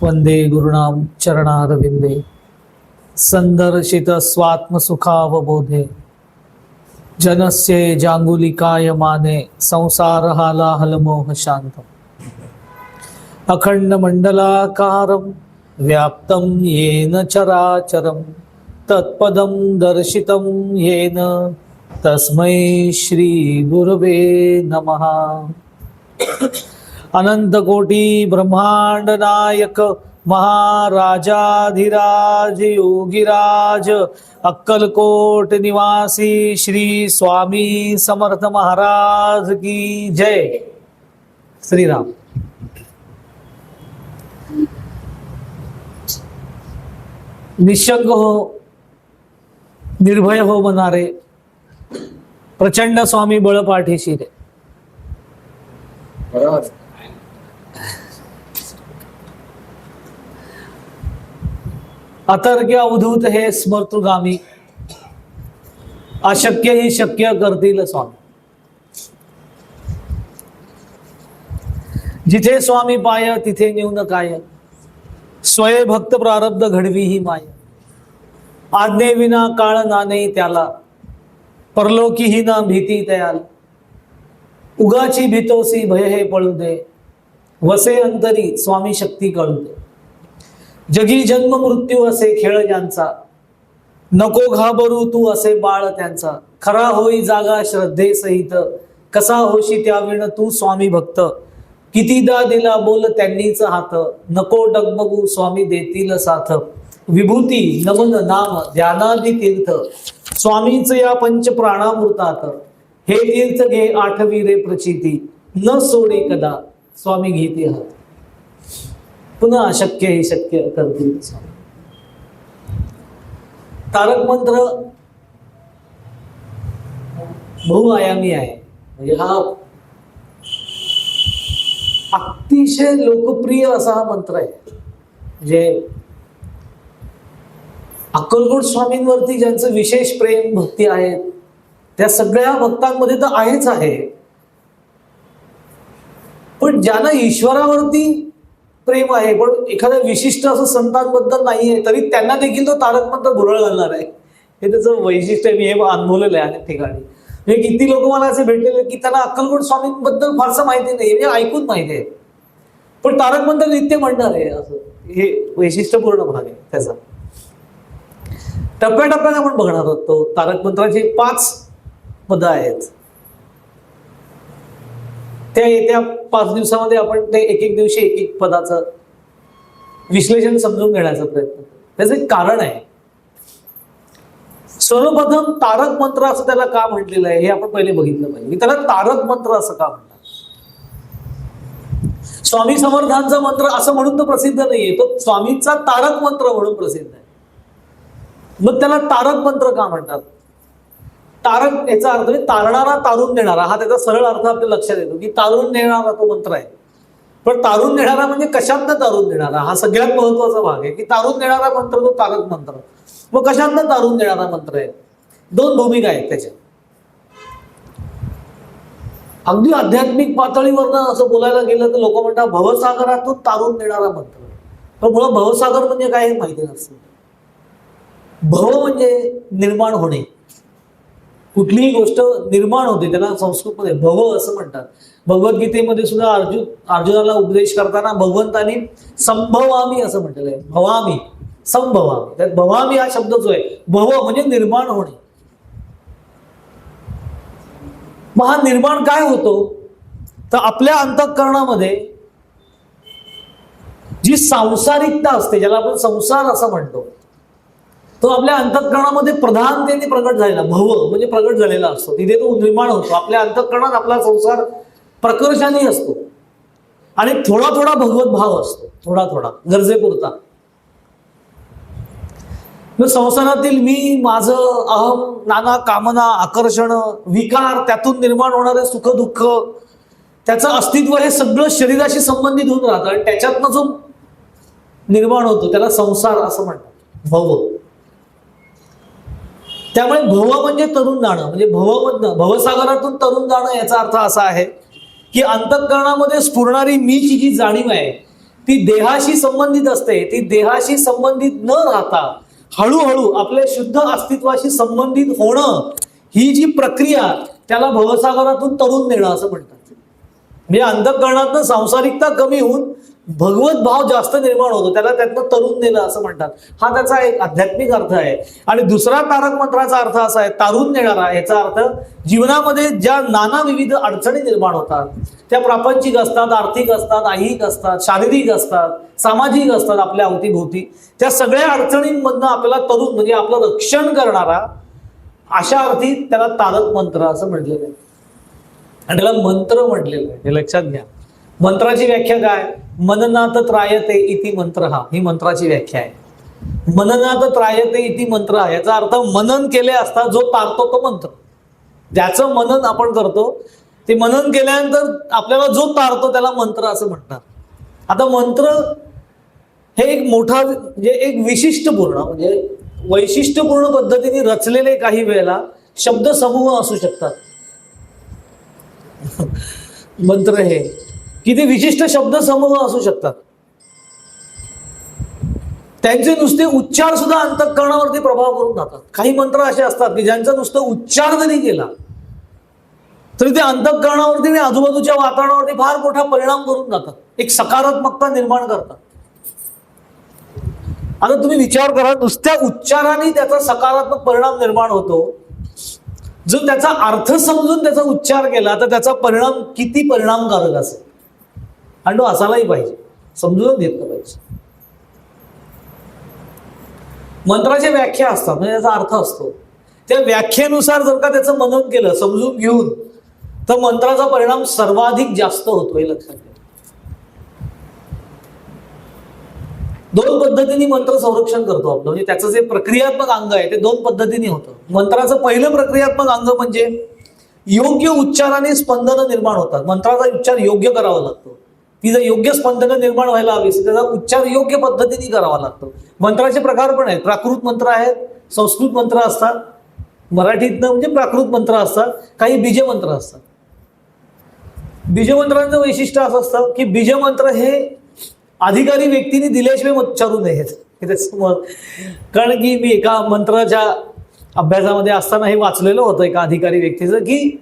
वंदे गुरुणाम चरणारविंदे संदर्शित स्वात्मसुखावबोधे जनस्य जांगुलिकाय माने संसार हालाहलमोह शांतम अखंड मंडलाकारं व्याप्तं येन चराचरं तत्पदं दर्शितं येन तस्मै श्री गुरवे नमः। अनंत कोटी ब्रह्मांड नायक महाराजाधिराज योगीराज अक्कलकोट निवासी श्री स्वामी समर्थ महाराज की जय। श्रीराम। निशंक हो, निर्भय हो मनारे, प्रचंड स्वामी बळ पाठीशी रे। अतर्क्य अवधूत हे स्मर्तृगामी, अशक्य ही शक्य करतील स्वामी। जिथे स्वामी पाय तिथे न्यून काय, स्वय भक्त प्रारब्ध घडवी ही माय। आज्ञे विना काळ नाने त्याला, परलोकी ही ना भीती तयाल। उगाची भीतोसी भय हे पळू दे, वसे अंतरी स्वामी शक्ती कळू दे। जगी जन्म मृत्यू असे खेळ ज्यांचा, नको घाबरू तू असे बाळ त्यांचा। खरा होई जागा श्रद्धे सहित, कसा होशी त्याविण तू स्वामी भक्त। कितीदा दिला बोल त्यांनीच हात, नको डगमगू स्वामी देतील साथ। विभूती नमन नाम ध्यानादि तीर्थ, स्वामीच या पंच प्राणामृतात। हे तीर्थ घे आठवी रे प्रचिती, न सोडे कदा स्वामी घेती हात। पुन्हा अशक्य हे शक्य करतील स्वामी। तारक मंत्र बहुआयामी आहे, म्हणजे हा अतिशय लोकप्रिय असा हा मंत्र आहे। म्हणजे अक्कलकोट स्वामींवरती ज्यांचं विशेष प्रेम भक्ती आहे त्या सगळ्या भक्तांमध्ये तर आहेच आहे, पण ज्यांना ईश्वरावरती प्रेम आहे पण एखाद्या विशिष्ट असं संतांबद्दल नाहीये, तरी त्यांना देखील तो तारक मंत्र भुरळ घालणार आहे। हे त्याचं वैशिष्ट्य आहे, मी हे अनुभवलेलं आहे अनेक ठिकाणी। म्हणजे किती लोक मला असे भेटलेले की त्यांना अक्कलकोट स्वामींबद्दल फारसं माहिती नाही, म्हणजे ऐकून माहिती आहे, पण तारक मंत्र नित्य म्हणणार आहे, असं हे वैशिष्ट्यपूर्ण भाग आहे त्याचा। टप्प्याटप्प्याने आपण बघणार आहोत। तो तारक मंत्राचे 5 पद आहेत, त्या येत्या 5 दिवसामध्ये आपण ते एक दिवशी एक पदाचं विश्लेषण समजून घेण्याचा प्रयत्न करू। त्याचं एक कारण आहे। सर्वप्रथम तारक मंत्र असं त्याला का म्हटलेलं आहे हे आपण पहिले बघितलं पाहिजे, की त्याला तारक मंत्र असं का म्हणतात। स्वामी समर्थांचा मंत्र असं म्हणून तो प्रसिद्ध नाहीये, तो स्वामींचा तारक मंत्र म्हणून प्रसिद्ध आहे। मग त्याला तारक मंत्र का म्हणतात? तारक याचा अर्थ तारणारा, तारून देणारा, हा त्याचा सरळ अर्थ आपल्या लक्षात येतो की तारून देणारा तो मंत्र आहे। पण तारून देणारा म्हणजे कशातनं तारून देणारा, हा सगळ्यात महत्वाचा भाग आहे, की तारून देणारा मंत्र तो तारक मंत्र। मग कशातनं तारून देणारा मंत्र आहे? 2 भूमिका आहेत त्याच्या। अगदी आध्यात्मिक पातळीवरनं असं बोलायला गेलं तर लोक म्हणतात भवसागरातून तारून देणारा मंत्र, पण मुळात भवसागर म्हणजे काय हे माहिती नसतं। भव म्हणजे निर्माण होणे, कुठलीही गोष्ट निर्माण होते त्याला संस्कृतमध्ये भव असं म्हणतात। भगवद्गीतेमध्ये सुद्धा अर्जुनाला उपदेश करताना भगवंतांनी संभवामी असं म्हटलेलं आहे, भवामी संभवामी। त्यात भवामी हा शब्द जो आहे, भव म्हणजे निर्माण होणे। मग हा निर्माण काय होतो तर आपल्या अंतःकरणामध्ये जी सांसारिकता असते, ज्याला आपण संसार असं म्हणतो, तो आपल्या अंतःकरणामध्ये प्रधानतेने प्रगट झालेला, भव म्हणजे प्रगट झालेला असतो, तिथे तो निर्माण होतो। आपल्या अंतःकरणात आपला संसार प्रकर्षाने असतो आणि थोडा थोडा भगवत भाव असतो, थोडा थोडा गरजेपुरता। संसारातील मी, माझं, अहम, नाना कामना, आकर्षण, विकार, त्यातून निर्माण होणारे सुख दुःख, त्याचं अस्तित्व हे सगळं शरीराशी संबंधित होऊन राहतं आणि त्याच्यातनं जो निर्माण होतो त्याला संसार असं म्हणतात, भव। त्यामुळे भव म्हणजे तरुण जाणं, म्हणजे भवमधनं भवसागरातून तरुण जाणं याचा अर्थ असा आहे की अंतःकरणामध्ये स्फुरणारी मीची जी जाणीव आहे ती देहाशी संबंधित असते. ती देहाशी संबंधित न राहता हळूहळू आपल्या शुद्ध अस्तित्वाशी संबंधित होणं, ही जी प्रक्रिया, त्याला भवसागरातून तरुण नेणं असं म्हणतात. म्हणजे अंतःकरणातनं सांसारिकता कमी होऊन भगवत भाव जास्त निर्माण होतो, त्याला त्यातनं तरुण नेलं असं म्हणतात. हा त्याचा एक आध्यात्मिक अर्थ आहे. आणि दुसरा तारक मंत्राचा अर्थ असा आहे, तारून नेणारा. याचा अर्थ जीवनामध्ये ज्या नाना विविध अडचणी निर्माण होतात, त्या प्रापंचिक असतात, आर्थिक असतात, ऐहिक असतात, शारीरिक असतात, सामाजिक असतात, आपल्या अवतीभोवती, त्या सगळ्या अडचणींमधनं आपल्याला तरुण म्हणजे आपलं रक्षण करणारा, अशा अर्थी त्याला तारक मंत्र असं म्हटलेलं आहे. आणि त्याला मंत्र म्हटलेलं आहे, हे लक्षात घ्या. मंत्राची व्याख्या काय? मननात त्रायते इति मंत्र, हा ही मंत्राची व्याख्या आहे. मननात त्रायते इति मंत्र, याचा अर्थ मनन केले असता जो तारतो तो मंत्र. ज्याचं मनन आपण करतो, ते मनन केल्यानंतर आपल्याला जो तारतो त्याला मंत्र असं म्हणतात. आता मंत्र हे एक मोठा म्हणजे एक विशिष्टपूर्ण म्हणजे वैशिष्ट्यपूर्ण पद्धतीने रचलेले काही वेळेला शब्द समूह असू शकतात. मंत्र हे किती विशिष्ट शब्द समूह असू शकतात. त्यांचे नुसते उच्चार सुद्धा अंतःकरणावरती प्रभाव करून जातात. काही मंत्र असे असतात की ज्यांचा नुसतं उच्चार जरी केला तरी ते अंतःकरणावरती आणि आजूबाजूच्या वातावरणावरती फार मोठा परिणाम करून जातात, एक सकारात्मकता निर्माण करतात. आता तुम्ही विचार करा, नुसत्या उच्चाराने त्याचा सकारात्मक परिणाम निर्माण होतो. जर त्याचा अर्थ समजून त्याचा उच्चार केला तर त्याचा परिणाम किती परिणामकारक असेल, आणि तो असायलाही पाहिजे, समजून घेतलं पाहिजे. मंत्राच्या व्याख्या असतात, म्हणजे त्याचा अर्थ असतो. त्या व्याख्येनुसार जर का त्याचं मनन केलं समजून घेऊन, तर मंत्राचा परिणाम सर्वाधिक जास्त होतो, हे लक्षात घ्या. दोन पद्धतीने मंत्र संरक्षण करतो आपलं, म्हणजे त्याचं जे प्रक्रियात्मक अंग आहे ते दोन पद्धतीने होतं. मंत्राचं पहिलं प्रक्रियात्मक अंग म्हणजे योग्य उच्चाराने स्पंदन निर्माण होतात. मंत्राचा उच्चार योग्य करावा लागतो. ती जर योग्य स्पंदन निर्माण व्हायला हवी त्याचा उच्चार योग्य पद्धतीने करावा लागतो. मंत्राचे प्रकार पण आहेत. प्राकृत मंत्र आहेत, संस्कृत मंत्र असतात, मराठीतनं म्हणजे प्राकृत मंत्र असतात, काही बीजमंत्र असतात. बीजमंत्रांचं वैशिष्ट्य असं असतं की बीजमंत्र हे अधिकारी व्यक्तीने दिल्याशिवाय उच्चारू नयेत. कारण की मी एका मंत्राच्या अभ्यासामध्ये असताना हे वाचलेलं होतं एका अधिकारी व्यक्तीचं, की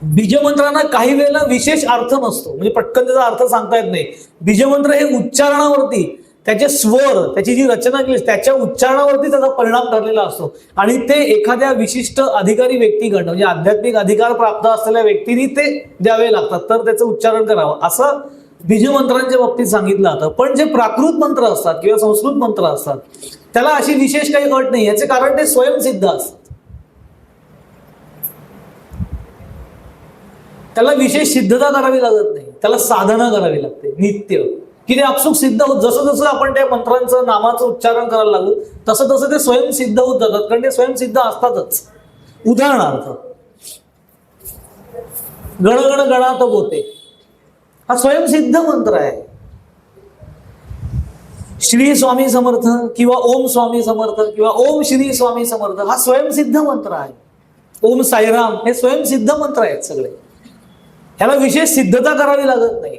बीजमंत्रांना काही वेळेला विशेष अर्थ नसतो, म्हणजे पटकन त्याचा अर्थ सांगता येत नाही. बीजमंत्र हे उच्चारणावरती, त्याचे स्वर, त्याची जी रचना केली त्याच्या उच्चारणावरती त्याचा परिणाम ठरलेला असतो. आणि ते एखाद्या विशिष्ट अधिकारी व्यक्तीकडनं म्हणजे आध्यात्मिक अधिकार प्राप्त असलेल्या व्यक्तीने ते द्यावे लागतात, तर त्याचं उच्चारण करावं असं बीजमंत्रांच्या बाबतीत सांगितलं जातं. पण जे प्राकृत मंत्र असतात किंवा संस्कृत मंत्र असतात त्याला अशी विशेष काही अट नाही. याचे कारण ते स्वयंसिद्ध असतात. त्याला विशेष सिद्धता करावी लागत नाही, त्याला साधना करावी लागते नित्य, की ते आपसूक सिद्ध होत. जसं जसं आपण त्या मंत्रांचं नामाचं उच्चारण करायला लागू तसं तसं ते स्वयंसिद्ध होत जातात, कारण ते स्वयंसिद्ध असतातच. उदाहरणार्थ गणगण गणात बोते हा स्वयंसिद्ध मंत्र आहे. श्री स्वामी समर्थ किंवा ओम स्वामी समर्थ किंवा ओम श्री स्वामी समर्थ हा स्वयंसिद्ध मंत्र आहे. ओम साईराम हे स्वयंसिद्ध मंत्र आहेत सगळे. ह्याला विशेष सिद्धता करावी लागत नाही.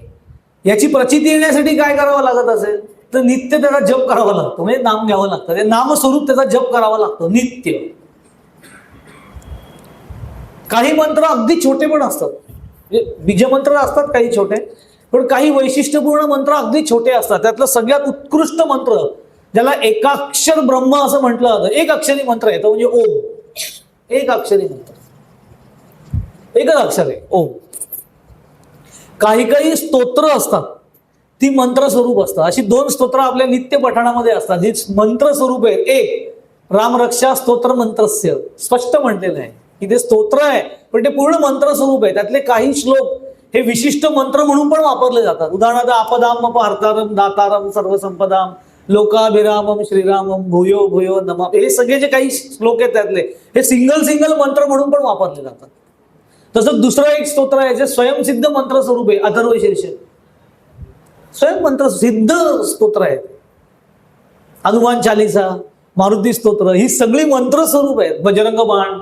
याची प्रचिती येण्यासाठी काय करावं लागत असेल तर नित्य त्याचा जप करावा लागतो, म्हणजे नाम घ्यावं लागतं. ते नामस्वरूप त्याचा जप करावा लागतो नित्य. काही मंत्र अगदी छोटे पण असतात, म्हणजे बीजमंत्र असतात काही छोटे, पण काही वैशिष्ट्यपूर्ण मंत्र अगदी छोटे असतात. त्यातलं सगळ्यात उत्कृष्ट मंत्र ज्याला एकाक्षर ब्रह्म असं म्हटलं जातं, एक अक्षरी मंत्र आहे तो म्हणजे ओम. एक अक्षरी मंत्र, एकच अक्षर आहे ओम. काही काही स्तोत्र असतात ती मंत्र स्वरूप असतात. अशी दोन स्तोत्र आपल्या नित्य पठणामध्ये असतात जी मंत्र स्वरूप आहे. एक रामरक्षा स्तोत्र मंत्रस्य, स्पष्ट म्हटलेलं आहे की ते स्तोत्र आहे पण ते पूर्ण मंत्र स्वरूप आहे. त्यातले काही श्लोक हे विशिष्ट मंत्र म्हणून पण वापरले जातात. उदाहरणार्थ आपदाम अपहर्तारम दातारम सर्वसंपदाम लोकाभिरामम श्रीरामम भूयो भूयो नमः, हे सगळे जे काही श्लोक आहेत त्यातले हे सिंगल मंत्र म्हणून पण वापरले जातात. तसंच दुसरं एक स्तोत्र आहे जे स्वयंसिद्ध मंत्र स्वरूप आहे, अथर्व शीर्ष स्वयं मंत्र सिद्ध स्तोत्र आहे. हनुमान चालीसा, मारुती स्तोत्र ही सगळी मंत्र स्वरूप आहेत. बजरंग बाण,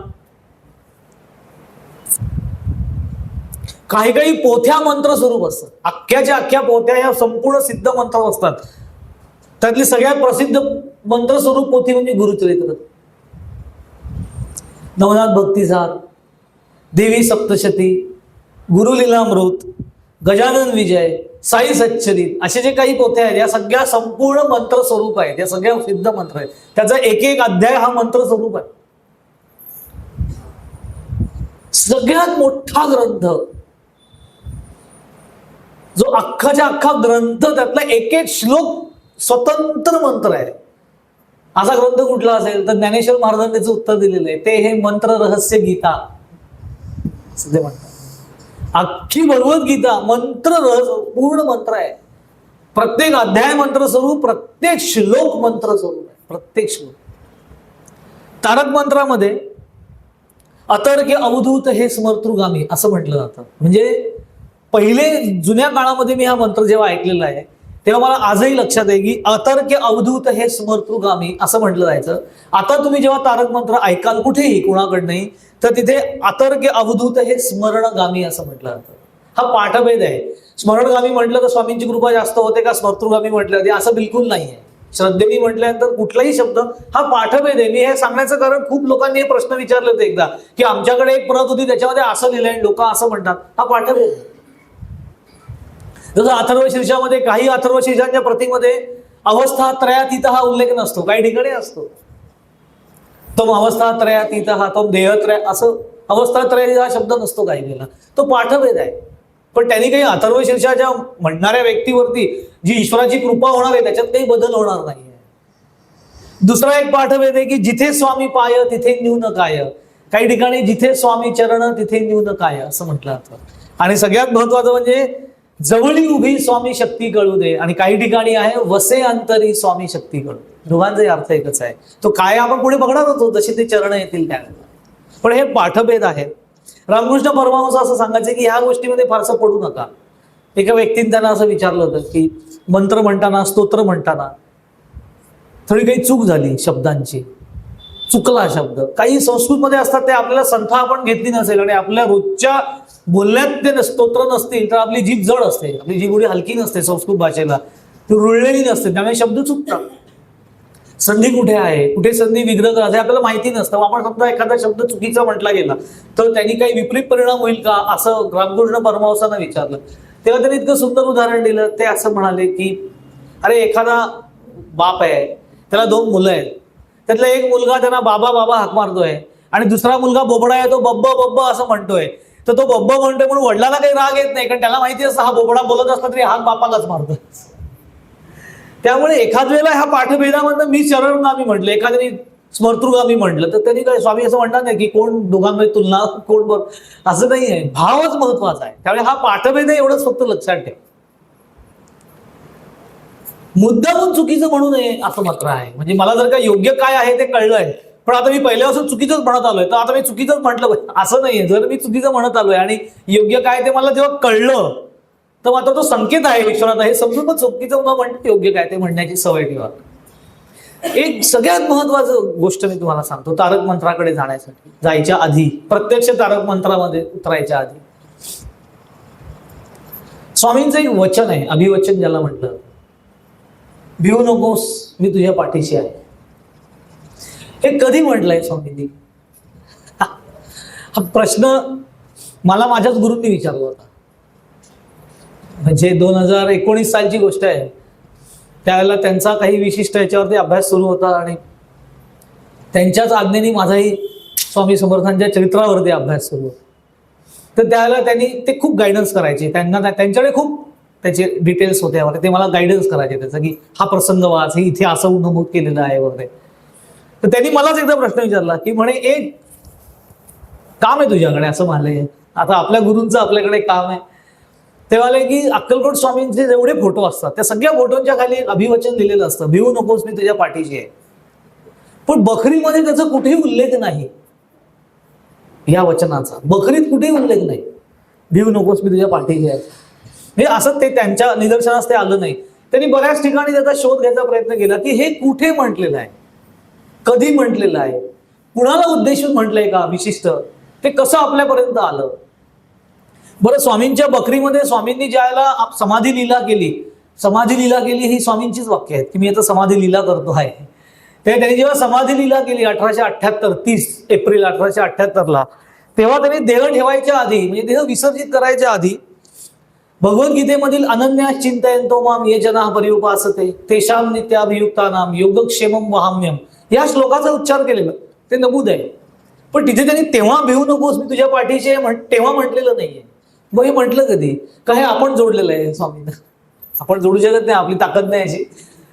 काही काही पोथ्या मंत्र स्वरूप असतात. अख्ख्याच्या अख्ख्या पोथ्या ह्या संपूर्ण सिद्ध मंत्र असतात. त्यातली सगळ्यात प्रसिद्ध मंत्र स्वरूप पोथी म्हणजे गुरुचरित्र. नवनाथ भक्तिसार, देवी सप्तशती, गुरुलीलामृत, गजानन विजय, साई सच्चरित असे जे काही पोथ्या आहेत या सगळ्या संपूर्ण मंत्र स्वरूप आहेत. या सगळ्या सिद्ध मंत्र आहेत. त्याचा एक एक अध्याय हा मंत्र स्वरूप आहे. सगळ्यात मोठा ग्रंथ जो अख्खाच्या अख्खा ग्रंथ त्यातला एक एक श्लोक स्वतंत्र मंत्र आहे. असा ग्रंथ कुठला असेल तर ज्ञानेश्वर महाराजांनी त्याचं उत्तर दिलेलं आहे. ते हे मंत्र रहस्य गीता असं ते म्हणतात. अख्खी भगवद्गीता मंत्र पूर्ण मंत्र आहे. प्रत्येक अध्याय मंत्र स्वरूप, प्रत्येक श्लोक मंत्र स्वरूप आहे. प्रत्येक श्लोक. तारक मंत्रामध्ये अतर्क्य अवधूत हे स्मर्तृगामी असं म्हटलं जातं. म्हणजे पहिले जुन्या काळामध्ये मी हा मंत्र जेव्हा ऐकलेला आहे तेव्हा मला आजही लक्षात आहे की अतर्क्य अवधूत हे स्मर्तृगामी असं म्हटलं जायचं. आता तुम्ही जेव्हा तारक मंत्र ऐकाल कुठेही कुणाकडनंही तर तिथे अतर्क्य अवधूत हे स्मरणगामी असं म्हटलं जातं. हा पाठभेद आहे. स्मरणगामी म्हटलं तर स्वामींची कृपा जास्त होते का स्मर्तृगामी म्हटलं ते असं बिलकुल नाही आहे. श्रद्धेने म्हटल्यानंतर कुठलाही शब्द हा पाठभेद आहे. मी हे सांगण्याचं कारण खूप लोकांनी हे प्रश्न विचारले होते एकदा की आमच्याकडे एक प्रत होती त्याच्यामध्ये असं लिहिलंय लोक असं म्हणतात. हा पाठभेद आहे. जसं अथर्व शीर्षामध्ये काही अथर्व शीर्षांच्या प्रतीमध्ये अवस्था त्रयातीत हा उल्लेख नसतो, काही ठिकाणी असतो. तो अवस्था त्रयातीत हा तो देहत्रय असं अवस्था त्रय हा शब्द नसतो काही वेळेला. तो पाठभेद आहे. पण त्यांनी काही अथर्व शीर्षाच्या म्हणणाऱ्या व्यक्तीवरती जी ईश्वराची कृपा होणार आहे त्याच्यात काही बदल होणार नाही. दुसरा एक पाठभेद आहे की जिथे स्वामी पाय तिथे न्यून काय. काही ठिकाणी जिथे स्वामी चरण तिथे न्यून काय असं म्हटलं जातं. आणि सगळ्यात महत्वाचं म्हणजे जवळी उभी स्वामी शक्ती कळू दे. आणि काही ठिकाणी आहे वसे अंतरी स्वामी शक्ती कळू. दोघांचाही अर्थ एकच आहे. तो काय आपण पुढे बघणार होतो जसे ते चरण येतील त्यावेळेला. पण हे पाठभेद आहेत. रामकृष्ण परमहंस असं सांगायचे की ह्या गोष्टीमध्ये फारसं पडू नका. एका व्यक्तीने त्यांना असं विचारलं होतं की मंत्र म्हणताना स्तोत्र म्हणताना थोडी काही चूक झाली शब्दांची, चुकला शब्द. काही संस्कृतमध्ये असतात ते आपल्याला संथा आपण घेतली नसेल आणि आपल्या रोजच्या बोलण्यात ते स्तोत्र नसतील तर आपली जीभ जड असते, आपली जीभ एवढी हलकी नसते संस्कृत भाषेला, ती रुळलेली नसते, त्यामुळे शब्द चुकतात. संधी कुठे आहे, कुठे संधी विग्रह करायचे आपल्याला माहिती नसतं. आपण समजा एखादा शब्द चुकीचा म्हटला गेला तर त्यांनी काही विपरीत परिणाम होईल का असं रामकृष्ण परमहंसांना विचारलं. तेव्हा त्यांनी इतकं सुंदर उदाहरण दिलं. ते असं म्हणाले की अरे एखादा बाप आहे, त्याला 2 मुलं आहेत. त्यातला एक मुलगा त्यांना बाबा बाबा हाक मारतोय आणि दुसरा मुलगा बोबडा आहे तो बब्ब बब्ब असं म्हणतोय. तर तो बब्ब म्हणतोय म्हणून वडिलांना काही राग येत नाही, कारण त्याला माहिती असतं हा बोबडा बोलत असला तरी हाक बापालाच मारतो. त्यामुळे एखाद वेळेला ह्या पाठभेदामधनं मी चरणगामी म्हटलं, एखाद्याने स्मर्तृगामी म्हटलं तर त्यांनी काय स्वामी असं म्हणणार नाही की कोण दोघांमध्ये तुलना कोण बघ, असं नाही आहे. भावच महत्वाचा आहे. त्यामुळे हा पाठभेद आहे एवढंच फक्त लक्षात ठेव. मुद्दामून चुकीचं म्हणू नये असं मात्र आहे. म्हणजे मला जर का योग्य काय आहे ते कळलंय पण आता मी पहिल्यापासून चुकीचंच म्हणत आलोय तर आता मी चुकीचंच म्हटलं असं नाहीये. जर मी चुकीचं म्हणत आलोय आणि योग्य काय ते मला जेव्हा कळलं तर मात्र तो संकेत आहे ईश्वराचा हे समजून मग चुकीचं न म्हणते योग्य काय ते म्हणण्याची सवय ठेवा. एक सगळ्यात महत्वाचं गोष्ट मी तुम्हाला सांगतो. तारक मंत्राकडे जायच्या आधी, प्रत्यक्ष तारक मंत्रामध्ये उतरायच्या आधी स्वामींचं एक वचन आहे, अभिवचन ज्याला म्हटलं, भिवू नकोस मी तुझ्या पाठीशी आहे. हे कधी म्हटलंय स्वामींनी? हा प्रश्न मला माझ्याच गुरूंनी विचारला होता. म्हणजे 2019 सालची गोष्ट आहे. त्यावेळेला त्यांचा काही विशिष्ट याच्यावरती अभ्यास सुरू होता आणि त्यांच्याच आज्ञेने माझाही स्वामी समर्थांच्या चरित्रावरती अभ्यास सुरू होता. तर त्यावेळेला त्यांनी ते खूप गायडन्स करायचे. त्यांच्याकडे खूप त्याचे डिटेल्स होते वगैरे, ते मला गायडन्स करायचे त्याचं की हा प्रसंग वाच, हे इथे असं नमूद केलेलं आहे वगैरे. तर त्यांनी मलाच एकदा प्रश्न विचारला की म्हणे एक काम आहे तुझ्याकडे असं म्हणले. आता आपल्या गुरूंचं आपल्याकडे काम आहे. ते म्हणाले की अक्कलकोट स्वामींचे जेवढे फोटो असतात त्या सगळ्या फोटोंच्या खाली एक अभिवचन लिहिलेलं असतं, भिवू नकोस मी तुझ्या पाठीशी आहे. पण बखरीमध्ये त्याचा कुठेही उल्लेख नाही. या वचनाचा बखरीत कुठेही उल्लेख नाही, भिवू नकोस मी तुझ्या पाठीशी आहे. हे असं ते त्यांच्या निदर्शनास ते आलं नाही. त्यांनी बऱ्याच ठिकाणी त्याचा शोध घ्यायचा प्रयत्न केला की हे कुठे म्हटलेलं आहे, कधी म्हटलेलं आहे, कुणाला उद्देशून म्हटलंय का विशिष्ट, ते कसं आपल्यापर्यंत आलं. बरं, स्वामींच्या बकरीमध्ये स्वामींनी ज्याला समाधी लीला केली ही स्वामींचीच वाक्य आहेत की मी आता समाधी लीला करतो आहे. ते त्यांनी जेव्हा समाधी लीला केली 1878 30 एप्रिल 1878ला, तेव्हा त्यांनी देह ठेवायच्या आधी म्हणजे देह विसर्जित करायच्या आधी भगवद्गीतेमधील अनन्यास चिंतयन्तो माम ये जनाः पर्युपासते तेषां नित्याभियुक्तानां योगक्षेमं वहाम्यहम् या श्लोकाचा उच्चार केलेला ते नमूद आहे. पण तिथे त्यांनी तेव्हा भिवू नकोस मी तुझ्या पाठीशी आहे तेव्हा म्हटलेलं नाहीये. मग हे म्हटलं कधी? का हे आपण जोडलेलं आहे स्वामींना. आपण जोडू शकत नाही, आपली ताकद नाही अशी.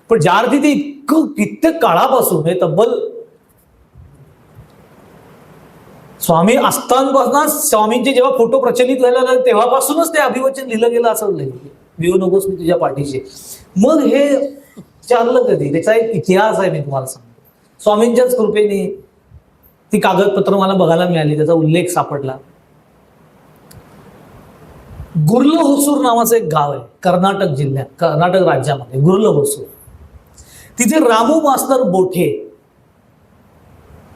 पण ज्या अर्थी ते इतकं कित्येक काळापासून हे तब्बल स्वामी असतानापासून स्वामींचे जेव्हा फोटो प्रचलित व्हायला लागले तेव्हापासूनच ते अभिवचन लिहिलं गेलं असं भिवू नकोस मी तुझ्या पाठीशी. मग हे विचारलं कधी? त्याचा एक इतिहास आहे, मी तुम्हाला सांगतो. स्वामींच्याच कृपेने ती कागदपत्र मला बघायला मिळाली, त्याचा उल्लेख सापडला. गुर्ल होसूर नावाचं एक गाव आहे कर्नाटक जिल्ह्यात, कर्नाटक राज्यामध्ये. गुर्ल होसूर, तिथे रामू मास्तर बोठे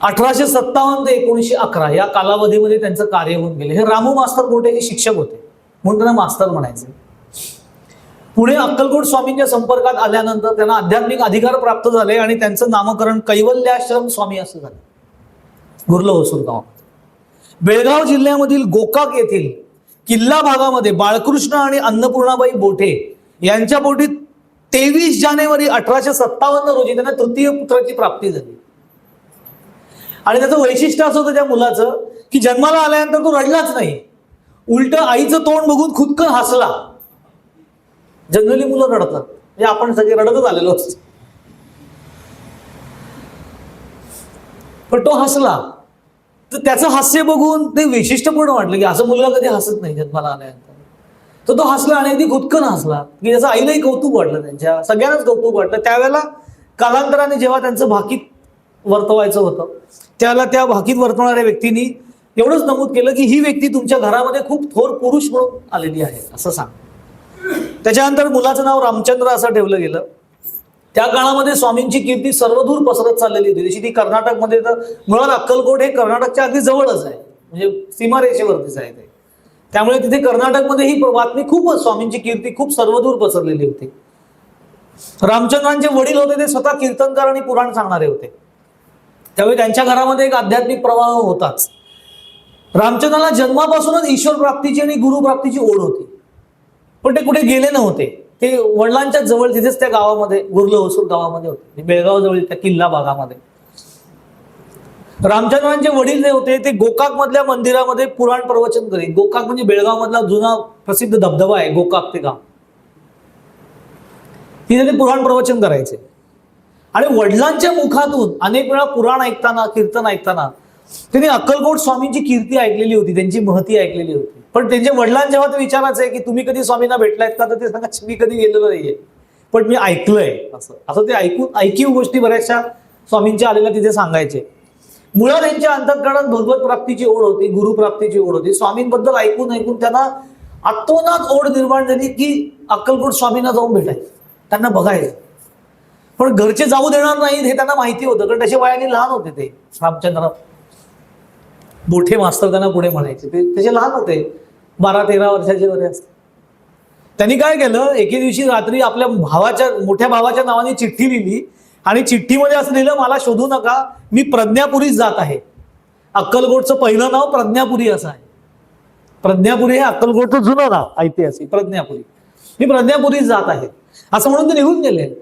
1857 ते 1911 या कालावधीमध्ये त्यांचं कार्य होऊन गेले. हे रामू मास्तर बोठे हे शिक्षक होते म्हणून त्यांना मास्तर म्हणायचे. पुढे अक्कलकोट स्वामींच्या संपर्कात आल्यानंतर त्यांना आध्यात्मिक अधिकार प्राप्त झाले आणि त्यांचं नामकरण कैवल्याश्रम स्वामी असं झालं गुर्ल होसूर गाव. बेळगाव जिल्ह्यामधील गोकाक येथील किल्ला भागामध्ये बाळकृष्ण आणि अन्नपूर्णाबाई बोठे यांच्या पोटी 23 जानेवारी 1857 रोजी त्यांना तृतीय पुत्राची प्राप्ती झाली. आणि त्याचं वैशिष्ट्य असं होतं त्या मुलाचं की जन्माला आल्यानंतर तो रडलाच नाही, उलट आईचं तोंड बघून खुदकन हसला. जनरली मुलं रडतात, म्हणजे आपण सगळे रडतच आलेलो असतो, पण तो हसला. तर त्याचं हास्य बघून ते वैशिष्ट्यपूर्ण वाटलं की असं मुलगा कधी हसत नाही जन्माला आल्यानंतर. तर तो हसला आणि अगदी खुदकन हसला की त्याचं आईलाही कौतुक वाटलं, त्यांच्या सगळ्यांनाच कौतुक वाटलं. त्यावेळेला कालांतराने जेव्हा त्यांचं भाकीत वर्तवायचं होतं त्याला त्या भाकीत वर्तवणाऱ्या व्यक्तींनी एवढंच नमूद केलं की ही व्यक्ती तुमच्या घरामध्ये खूप थोर पुरुष म्हणून आलेली आहे असं सांग. त्याच्यानंतर मुलाचं नाव रामचंद्र असं ठेवलं गेलं. त्या काळामध्ये स्वामींची कीर्ती सर्वदूर पसरत चाललेली होती. जशी ती कर्नाटकमध्ये, तर मुळात अक्कलकोट हे कर्नाटकच्या अगदी जवळच आहे, म्हणजे सीमारेषेवरतीच आहे ते. त्यामुळे तिथे कर्नाटकमध्ये ही बातमी खूप, स्वामींची कीर्ती खूप सर्वदूर पसरलेली होती. रामचंद्रांचे वडील होते ते स्वतः कीर्तनकार आणि पुराण सांगणारे होते. त्यावेळी त्यांच्या घरामध्ये एक आध्यात्मिक प्रवाह होताच. रामचंद्राला जन्मापासूनच ईश्वर प्राप्तीची आणि गुरु प्राप्तीची ओढ होती, पण ते कुठे गेले नव्हते. ते वडिलांच्या जवळ तिथेच त्या गावामध्ये गुर्ल होसूर गावामध्ये होते, बेळगाव जवळ त्या किल्ला भागामध्ये. रामचंद्रांचे वडील जे होते ते गोकाक मधल्या मंदिरामध्ये पुराण प्रवचन करीत. गोकाक म्हणजे बेळगाव मधला जुना प्रसिद्ध धबधबा आहे गोकाक ते गाव. तिथे ते पुराण प्रवचन करायचे. आणि वडिलांच्या मुखातून अनेक वेळा पुराण ऐकताना, कीर्तन ऐकताना त्यांनी अक्कलकोट स्वामींची कीर्ती ऐकलेली होती, त्यांची महती ऐकलेली होती. पण त्यांच्या वडिलांना जेव्हा ते विचारायचं की तुम्ही कधी स्वामींना भेटलायत का, तर ते सांगा मी कधी गेलेलो नाहीये, पण मी ऐकलंय. असं ते ऐकीव गोष्टी बऱ्याचशा स्वामींच्या आलेल्या तिथे सांगायचे. मुळात त्यांच्या अंतःकरणात भगवत प्राप्तीची ओढ होती, गुरु प्राप्तीची ओढ होती. स्वामींबद्दल ऐकून त्यांना आतोनात ओढ निर्माण झाली की अक्कलकोट स्वामींना जाऊन भेटायचं, त्यांना बघायचं. पण घरचे जाऊ देणार नाहीत हे त्यांना माहिती होतं, कारण त्याच्या वयाने लहान होते ते. रामचंद्र बोठे मास्तर त्यांना पुढे म्हणायचे, ते त्याचे लहान होते, 12-13 वर्षाचे वगैरे असते. त्यांनी काय केलं, एके दिवशी रात्री आपल्या मोठ्या भावाच्या नावाने चिठ्ठी लिहिली आणि चिठ्ठीमध्ये असं लिहिलं, मला शोधू नका, मी प्रज्ञापुरीत जात आहे. अक्कलकोटचं पहिलं नाव प्रज्ञापुरी असं आहे. प्रज्ञापुरी हे अक्कलकोटचं जुनं नाव ऐतिहासिक, प्रज्ञापुरी. मी प्रज्ञापुरीत जात आहे असं म्हणून ते निघून गेले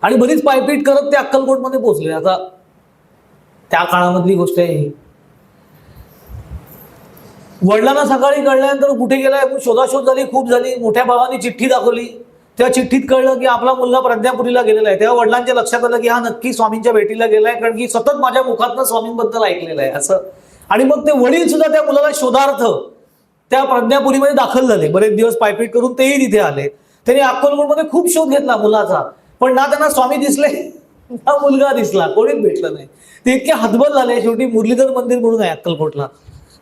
आणि बरीच पायपीट करत ते अक्कलकोटमध्ये पोहोचले. आता त्या काळामधली गोष्ट आहे ही. वडिलांना सकाळी कळल्यानंतर कुठे गेलाय शोधाशोध झाली, खूप झाली. मोठ्या भावाने चिठ्ठी दाखवली, तेव्हा चिठ्ठीत कळलं की आपला मुलगा प्रज्ञापुरीला गेलेला आहे. तेव्हा वडिलांच्या लक्षात आलं की हा नक्की स्वामींच्या भेटीला गेलाय, कारण की सतत माझ्या मुखातनं स्वामींबद्दल ऐकलेलं आहे असं. आणि मग ते वडील सुद्धा त्या मुलाला शोधार्थ त्या प्रज्ञापुरीमध्ये दाखल झाले. बरेच दिवस पायपीट करून तेही तिथे आले. त्यांनी अक्कलकोटमध्ये खूप शोध घेतला मुलाचा, पण ना त्यांना स्वामी दिसले ना मुलगा दिसला, कोणीच भेटलं नाही. ते इतके हतबल झाले. शेवटी मुरलीधर मंदिर म्हणून आहे अक्कलकोटला,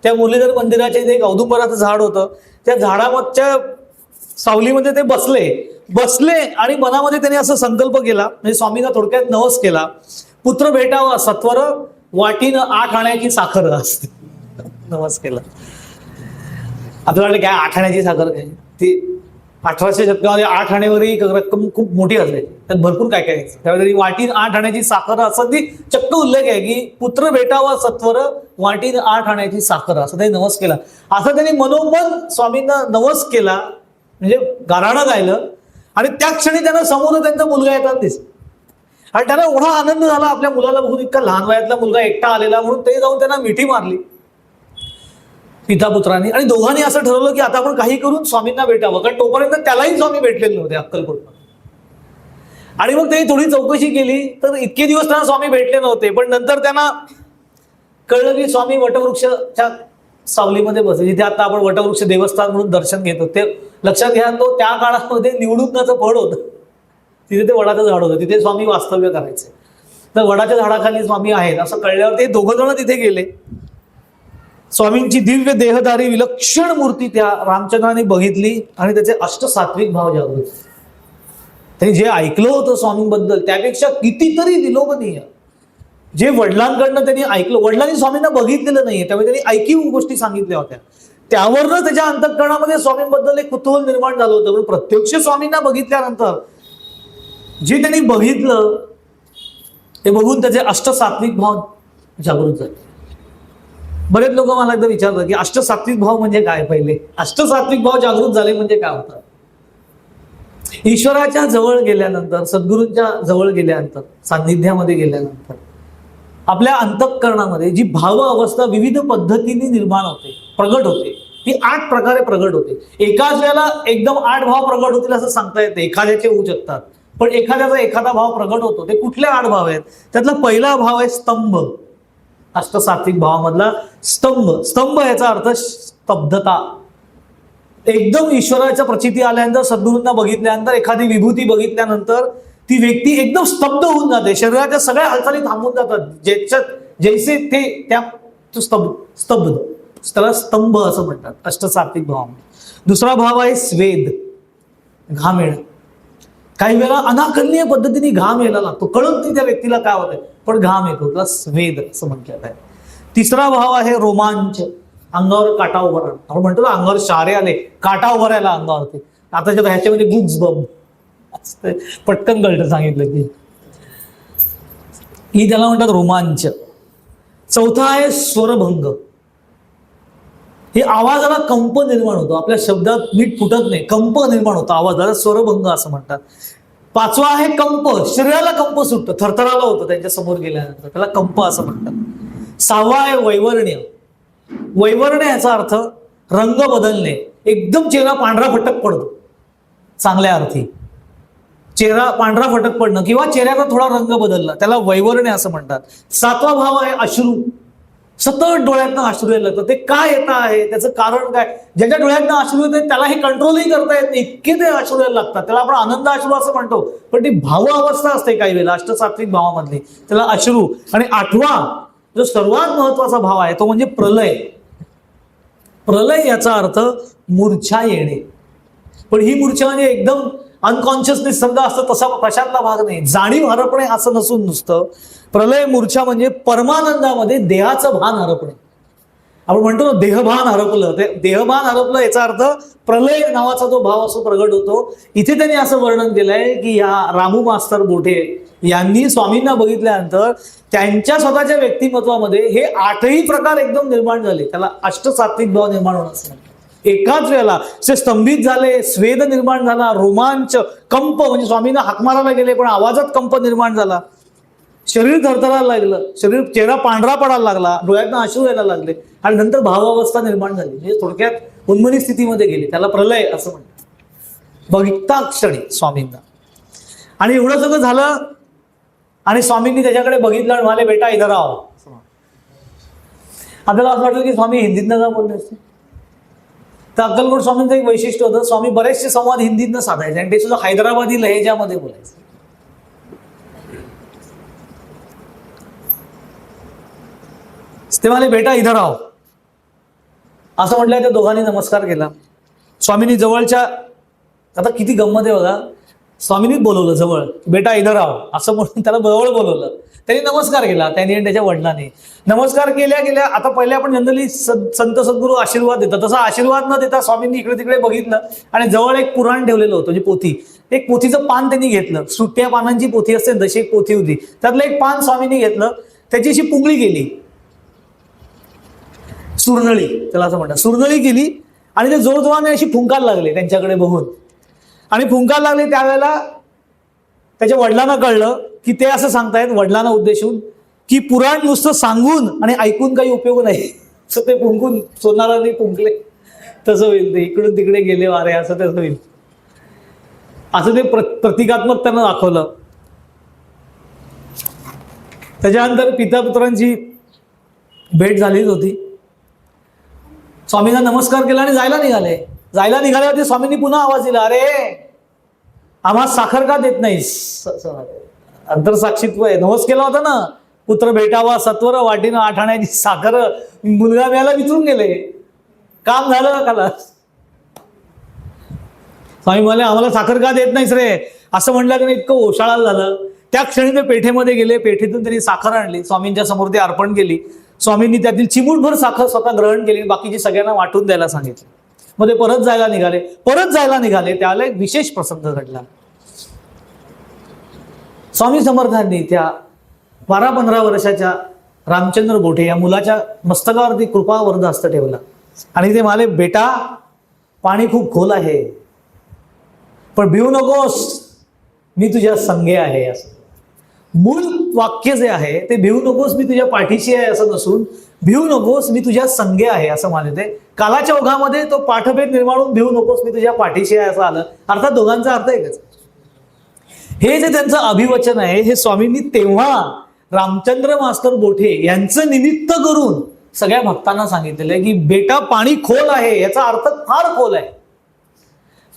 त्या मुरलीधर मंदिराचे जे एक औदुंबराचं झाड होतं, त्या झाडाच्या सावलीमध्ये ते बसले आणि मनामध्ये त्यांनी असा संकल्प केला, म्हणजे स्वामींना थोडक्यात नवस केला, पुत्र भेटावा सत्वर वाटीनं 8 आण्याची साखर असते, नवस केला. आपल्याला काय 8 आण्याची साखर काय ती 1800 शतकामध्ये 8 आण्यावरही रक्कम खूप मोठी असायची, त्यात भरपूर काय काय यायचं. त्यावेळी वाटीन 8 आण्याची साखर असं ती चक्क उल्लेख आहे की पुत्र भेटावा सत्वर वाटीन 8 आण्याची साखर, असं त्यांनी नवस केला. असं त्यांनी मनोमन स्वामींना नवस केला, म्हणजे गाराणं गायलं. आणि त्या क्षणी त्यांना समोर त्यांचा मुलगा येतात दिसला आणि त्यांना एवढा आनंद झाला आपल्या मुलाला बघून, इतका लहान वयातला मुलगा एकटा आलेला, म्हणून ते जाऊन त्यांना मिठी मारली पिता पुत्रांनी. आणि दोघांनी असं ठरवलं की आता आपण काही करून स्वामींना भेटावं, कारण तोपर्यंत त्यालाही स्वामी भेटलेले नव्हते अक्कलकोटला. आणि मग त्यांनी थोडी चौकशी केली तर इतके दिवस त्यांना स्वामी भेटले नव्हते, पण नंतर त्यांना कळलं की स्वामी वटवृक्षाच्या सावलीमध्ये बसले, जिथे आता आपण वटवृक्ष देवस्थान म्हणून दर्शन घेतो. ते लक्षात घ्या, तो त्या काळामध्ये निवडुंगाचं फळ होतं, तिथे ते वडाचं झाड होतं, तिथे स्वामी वास्तव्य करायचे. तर वडाच्या झाडाखाली स्वामी आहेत असं कळल्यावर ते दोघं जण तिथे गेले. स्वामींची दिव्य देहधारी विलक्षण मूर्ती त्या रामचंद्राने बघितली आणि त्याचे अष्टसात्विक भाव जागृत. त्यांनी जे ऐकलं होतं स्वामींबद्दल त्यापेक्षा कितीतरी विलोभनीय जे वडिलांकडनं त्यांनी ऐकलं. वडिलांनी स्वामींना बघितलेलं नाहीये, त्यामुळे त्यांनी ऐकीव गोष्टी सांगितल्या होत्या, त्यावरनं त्याच्या अंतःकरणामध्ये स्वामींबद्दल एक कुतूहल निर्माण झालं होतं. पण प्रत्यक्ष स्वामींना बघितल्यानंतर जे त्यांनी बघितलं ते बघून त्याचे अष्टसात्विक भाव जागृत झाले. बरेच लोक मला एकदा विचारतात की अष्टसात्विक भाव म्हणजे काय. पहिले अष्टसात्विक भाव जागृत झाले म्हणजे काय होतं. ईश्वराच्या जवळ गेल्यानंतर, सद्गुरूंच्या जवळ गेल्यानंतर, सान्निध्यामध्ये गेल्यानंतर आपल्या अंतःकरणामध्ये जी भाव अवस्था विविध पद्धतीने निर्माण होते, प्रगट होते, ती 8 प्रकारे प्रगट होते. एकाच वेळेला एकदम 8 भाव प्रगट होतील असं सांगता येते, एखाद्याचे होऊ शकतात, पण एखाद्याचा एखादा भाव प्रगट होतो. ते कुठले 8 भाव आहेत, त्यातला पहिला भाव आहे स्तंभ. अष्टसात्विक भावामधला स्तंभ. स्तंभ याचा अर्थ स्तब्धता. एकदम ईश्वराच्या प्रचिती आल्यानंतर, सद्गुरूंना बघितल्यानंतर, एखादी विभूती बघितल्यानंतर ती व्यक्ती एकदम स्तब्ध होऊन जाते, शरीराच्या सगळ्या हालचाली थांबून जातात, ज्याच्यात जैसे ते त्या स्तब्ध, त्याला स्तंभ असं म्हणतात अष्टसात्विक भाव. दुसरा भाव आहे स्वेद, घाम येणं. काही वेळा अनाकलनीय पद्धतीने घाम यायला लागतो, कळत नाही त्या व्यक्तीला काय होतंय, पण घाम येतो, त्याला स्वेद असं म्हटलं आहे. तिसरा भाव आहे रोमांच, अंगावर काटा उभा राहणं. आपण म्हणतो ना अंगावर शारे आले, काटा उभा राहिला अंगावरती. आताच्या ह्याच्यामध्ये गुग्स बम पटकन कळतं सांगितलं की ही त्याला म्हणतात रोमांच. चौथा आहे स्वरभंग. हे आवाजाला कंप निर्माण होतो, आपल्या शब्दात नीट फुटत नाही, कंप निर्माण होतो आवाजाला, स्वरभंग असं म्हणतात. पाचवा आहे कंप, शरीराला कंप सुटतं, थरथराला होतं त्यांच्या समोर गेल्यानंतर, त्याला कंप असं म्हणतात. 6वा आहे वैवर्ण्य. वैवर्ण्य याचा अर्थ रंग बदलणे, एकदम चेहरा पांढरा फटक पडतो, चांगल्या अर्थी चेहरा पांढरा फटक पडणं किंवा चेहऱ्याचा थोडा रंग बदलला, त्याला वैवर्ण्य असं म्हणतात. 7वा भाव आहे अश्रू. सतत डोळ्यातनं अश्रू यायला लागतं. ते काय येत आहे, त्याचं कारण काय. ज्याच्या डोळ्यातनं अश्रू येते त्याला हे कंट्रोलही करता येत नाही, इतके ते अश्रू यायला लागतात. त्याला आपण आनंद अश्रू असं म्हणतो, पण ती भाव अवस्था असते काही वेळेला अष्टसात्विक भावामधली, त्याला अश्रू. आणि 8वा जो सर्वात महत्वाचा भाव आहे तो म्हणजे प्रलय. प्रलय याचा अर्थ मूर्छा येणे. पण ही मूर्छा म्हणजे एकदम अनकॉन्शियसनेस समजा असतं तशातला भाग नाही, जाणीव हरपणे असं नसून नुसतं. प्रलय मूर्छा म्हणजे परमानंदामध्ये देहाचं भान हरपणे. आपण म्हणतो ना देहभान हरपलं, ते देहभान हरपलं याचा अर्थ प्रलय नावाचा जो भाव असो प्रगट होतो. इथे त्यांनी असं वर्णन केलंय की या रामू मास्तर बोठे यांनी स्वामींना बघितल्यानंतर त्यांच्या स्वतःच्या व्यक्तिमत्वामध्ये हे 8ही प्रकार एकदम निर्माण झाले, त्याला अष्टसात्विक भाव निर्माण होणं असं म्हणतात. एकाच वेळेला ते स्तंभित झाले, स्वेद निर्माण झाला, रोमांच, कंप म्हणजे स्वामींना हाक मारायला गेले पण आवाजात कंप निर्माण झाला, शरीर थरथरायला लागलं, चेहरा पांढरा पडायला लागला, डोळ्यातनं अश्रू यायला लागले आणि नंतर भावावस्था निर्माण झाली, म्हणजे थोडक्यात उन्मनी स्थितीमध्ये गेली, त्याला प्रलय असं म्हणतात. बघिता क्षणी स्वामींना. आणि एवढं सगळं झालं आणि स्वामींनी त्याच्याकडे बघितलं आणि म्हणाले बेटा इधर आओ. आपल्याला असं वाटलं की स्वामी हिंदीतनं का बोलले असते. तर अक्कलकोट स्वामींचं एक वैशिष्ट्य होतं, स्वामी बरेचसे संवाद हिंदीतनं साधायचे आणि ते सुद्धा हैदराबादी लहेजामध्ये बोलायचे. ते म्हणाले बेटा इधर आओ असं म्हटलं. त्या दोघांनी नमस्कार केला. स्वामींनी जवळच्या, आता किती गंमत आहे बघा, स्वामींनीच बोलवलं जवळ, बेटा इधर आव असं म्हणून त्याला जवळ बोलवलं. त्यांनी नमस्कार केला, त्यांनी आणि त्याच्या वडिलांनी नमस्कार केल्या गेल्या. आता पहिले आपण जनरली संत सद्गुरू आशीर्वाद देतात, तसा आशीर्वाद न देता स्वामींनी इकडे तिकडे बघितलं आणि जवळ एक पुराण ठेवलेलं होतं, म्हणजे पोथी. एक पोथीचं पान त्यांनी घेतलं, सुट्ट्या पानांची पोथी असते तशी एक पोथी होती, त्यातलं एक पान स्वामींनी घेतलं, त्याची अशी पुंगळी केली, सुरनळी त्याला असं म्हणतात, सुरनळी केली आणि ते जोरजोराने अशी फुंकायला लागले त्यांच्याकडे बघून. आणि फुंकायला लागले त्यावेळेला त्याच्या वडिलांना कळलं की ते असं सांगतायत, वडिलांना उद्देशून, की पुराण नुसतं सांगून आणि ऐकून काही उपयोग नाही, असं ते फुंकून सोनाराने फुंकले तसं होईल, ते इकडून तिकडे गेले वारे असं तसं होईल, असं ते प्रतिकात्मक त्यांना दाखवलं. त्याच्यानंतर पिता पुत्रांची भेट झालीच होती. स्वामींना नमस्कार केला आणि जायला निघाल्यावरती स्वामींनी पुन्हा आवाज दिला, अरे आम्हाला साखर का देत नाहीस? अंतरसाक्षीत्व आहे, नवस केला होता ना, पुत्र भेटावा सत्वर वाटीनं 8 आण्याची साखर, मुलगा मिळाला विचारून गेले, काम झालं का खाला? स्वामी म्हणाले, आम्हाला साखर का देत नाहीस रे? असं म्हणलं की इतकं ओशाळाला झालं. त्या क्षणी ते पेठेमध्ये गेले, पेठेतून त्यांनी साखर आणली, स्वामींच्या समोर ती अर्पण केली. स्वामींनी त्यातील चिमूटभर साखर स्वतः ग्रहण केली, बाकीची सगळ्यांना वाटून द्यायला सांगितलं. मग ते परत जायला निघाले त्यावेळेला एक विशेष प्रसंग घडला. स्वामी समर्थांनी त्या 12-15 वर्षाच्या रामचंद्र गोठे या मुलाच्या मस्तकावरती कृपावरद हस्त ठेवला आणि ते म्हणाले, बेटा पाणी खूप खोल आहे, पण भिवू नकोस, मी तुझ्या संगे आहे. असं मूळ वाक्य जे आहे ते भिवू नकोस मी तुझ्या पाठीशी आहे असं नसून, भिवू नकोस मी तुझ्या संगे आहे असं मानते. ते कालाच्या ओघामध्ये तो पाठभेद निर्माण होऊन भिवू नकोस मी तुझ्या पाठीशी आहे असं आलं, अर्थात दोघांचा अर्थ एकच. हे जे त्यांचं अभिवचन आहे हे स्वामींनी तेव्हा रामचंद्र मास्तर गोठे यांचं निमित्त करून सगळ्या भक्तांना सांगितलेलं आहे की बेटा पाणी खोल आहे, याचा अर्थ फार खोल आहे.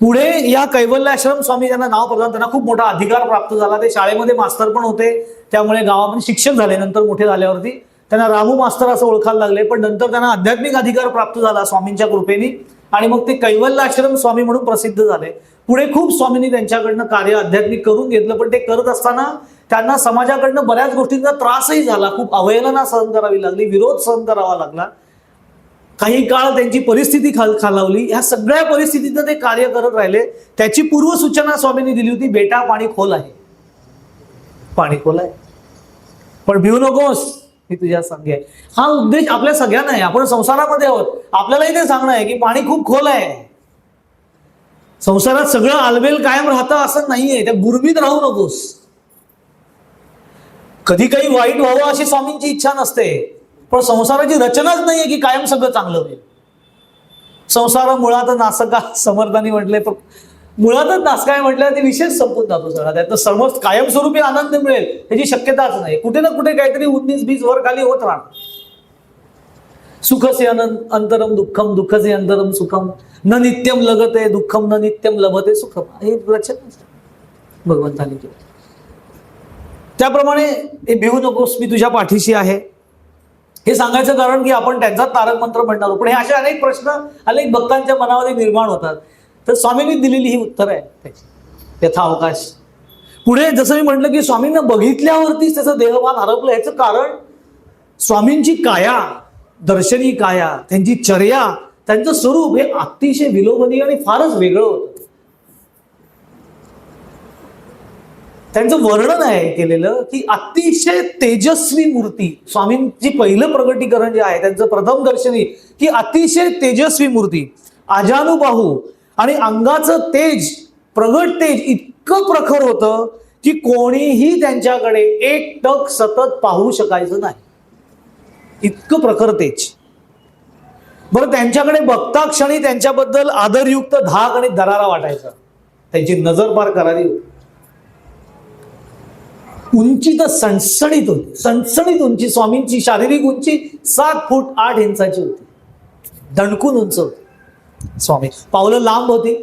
पुढे या कैवल्याश्रम स्वामी यांना नाव प्रदान, त्यांना खूप मोठा अधिकार प्राप्त झाला. ते शाळेमध्ये मास्तर पण होते, त्यामुळे गावामध्ये शिक्षक झाले. नंतर मोठे झाल्यावरती त्यांना रामू मास्तर असं ओळखायला लागले, पण नंतर त्यांना आध्यात्मिक अधिकार प्राप्त झाला स्वामींच्या कृपेने आणि मग ते कैवल्याश्रम स्वामी म्हणून प्रसिद्ध झाले. पुढे खूप स्वामींनी त्यांच्याकडनं कार्य आध्यात्मिक करून घेतलं, पण ते करत असताना त्यांना समाजाकडनं बऱ्याच गोष्टींचा त्रासही झाला, खूप अवहेलना सहन करावी लागली, विरोध सहन करावा लागला. काही काळ त्यांची परिस्थिती खालावली. ह्या सगळ्या परिस्थितीत ते कार्य करत राहिले. त्याची पूर्वसूचना स्वामींनी दिली होती, बेटा पाणी खोल आहे, पाणी खोल आहे, पण भिवू नकोस मी तुझ्या संगे आहे. हा उद्देश आपल्या सगळ्यांना आहे, आपण संसारामध्ये आहोत, आपल्यालाही ते सांगणं आहे की पाणी खूप खोल आहे. संसारात सगळं आलबेल कायम राहतं असं नाहीये, त्या गुरमीत राहू नकोस. कधी काही वाईट व्हावं अशी स्वामींची इच्छा नसते, पण संसाराची रचनाच नाहीये की कायम सगळं चांगलं होईल. संसार मुळात नासका समर्थांनी म्हटलंय, पण मुळातच नासकाय म्हटलं ते विशेष संपून जातो सगळा. त्यात समज कायमस्वरूपी आनंद मिळेल त्याची शक्यताच नाही. कुठे ना कुठे काहीतरी 19-20 वर खाली होत राहणार. सुखसे अंतरम दुःखम दुःखसे अंतरम सुखम न नित्यम लगते दुःखम न नित्यम लभते सुखम, हे रचना भगवंतांनी केलं. त्याप्रमाणे हे भिवू नकोस मी तुझ्या पाठीशी आहे हे सांगायचं कारण की आपण त्यांचा तारक मंत्र म्हणणार आहोत. पण हे असे अनेक प्रश्न अनेक भक्तांच्या मनामध्ये निर्माण होतात, तर स्वामींनी दिलेली ही उत्तर आहे त्याची यथावकाश. पुढे जसं मी म्हटलं की स्वामींना बघितल्यावरतीच त्याचं देहभान हरपलं. याचं कारण स्वामींची काया, दर्शनी काया, त्यांची चर्या, त्यांचं स्वरूप हे अतिशय विलोभनीय आणि फारच वेगळं होतं. त्यांचं वर्णन आहे केलेलं की अतिशय तेजस्वी मूर्ती. स्वामींची पहिलं प्रगटीकरण जे आहे त्यांचं प्रथम दर्शनी की अतिशय तेजस्वी मूर्ती, अजानुबाहू आणि अंगाचं तेज, प्रगट तेज इतकं प्रखर होतं की कोणीही त्यांच्याकडे एक टक सतत पाहू शकायचं नाही, इतकं प्रखर तेज. बरं, त्यांच्याकडे बघता क्षणी त्यांच्याबद्दल आदरयुक्त धाक आणि दरारा वाटायचा. त्यांची नजर फार करारी होती. उंची तर सणसणीत होती, सणसणीत उंची. स्वामींची शारीरिक उंची 7 फूट 8 इंचाची होती, दणकून उंच होती स्वामी. पावलं लांब होती.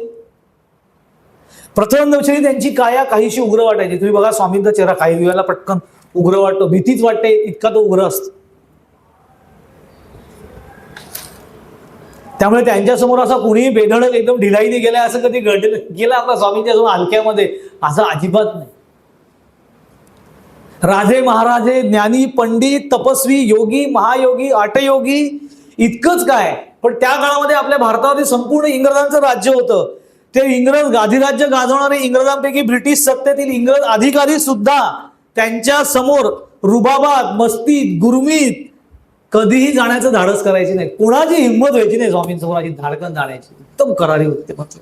प्रथम दर्शनी त्यांची काया काहीशी उग्र वाटायची. तुम्ही बघा स्वामींचा चेहरा काही वेळेला पटकन उग्र वाटतो, भीतीच वाटते, इतका तो उग्र असतो. त्यामुळे त्यांच्यासमोर असा कुणीही बेधडक एकदम ढिलाईने गेलाय असं कधी घडलं गेला आपल्या स्वामींच्या समोर हलक्यामध्ये असं अजिबात नाही. राजे महाराजे ज्ञानी पंडित तपस्वी योगी महायोगी आटयोगी इतकंच काय, पण त्या काळामध्ये आपल्या भारतावरती संपूर्ण इंग्रजांचं राज्य होतं. ते इंग्रज अधिराज्य गाजवणारे इंग्रजांपैकी ब्रिटिश सत्तेतील इंग्रज अधिकारी सुद्धा त्यांच्या समोर रुबाबात मस्तीत गुरमीत कधीही जाण्याचं धाडस करायचे नाही. कोणाची हिंमत व्हायची नाही स्वामींसमोर अशी धाडकन जाण्याची. एकदम करारी होते मात्र.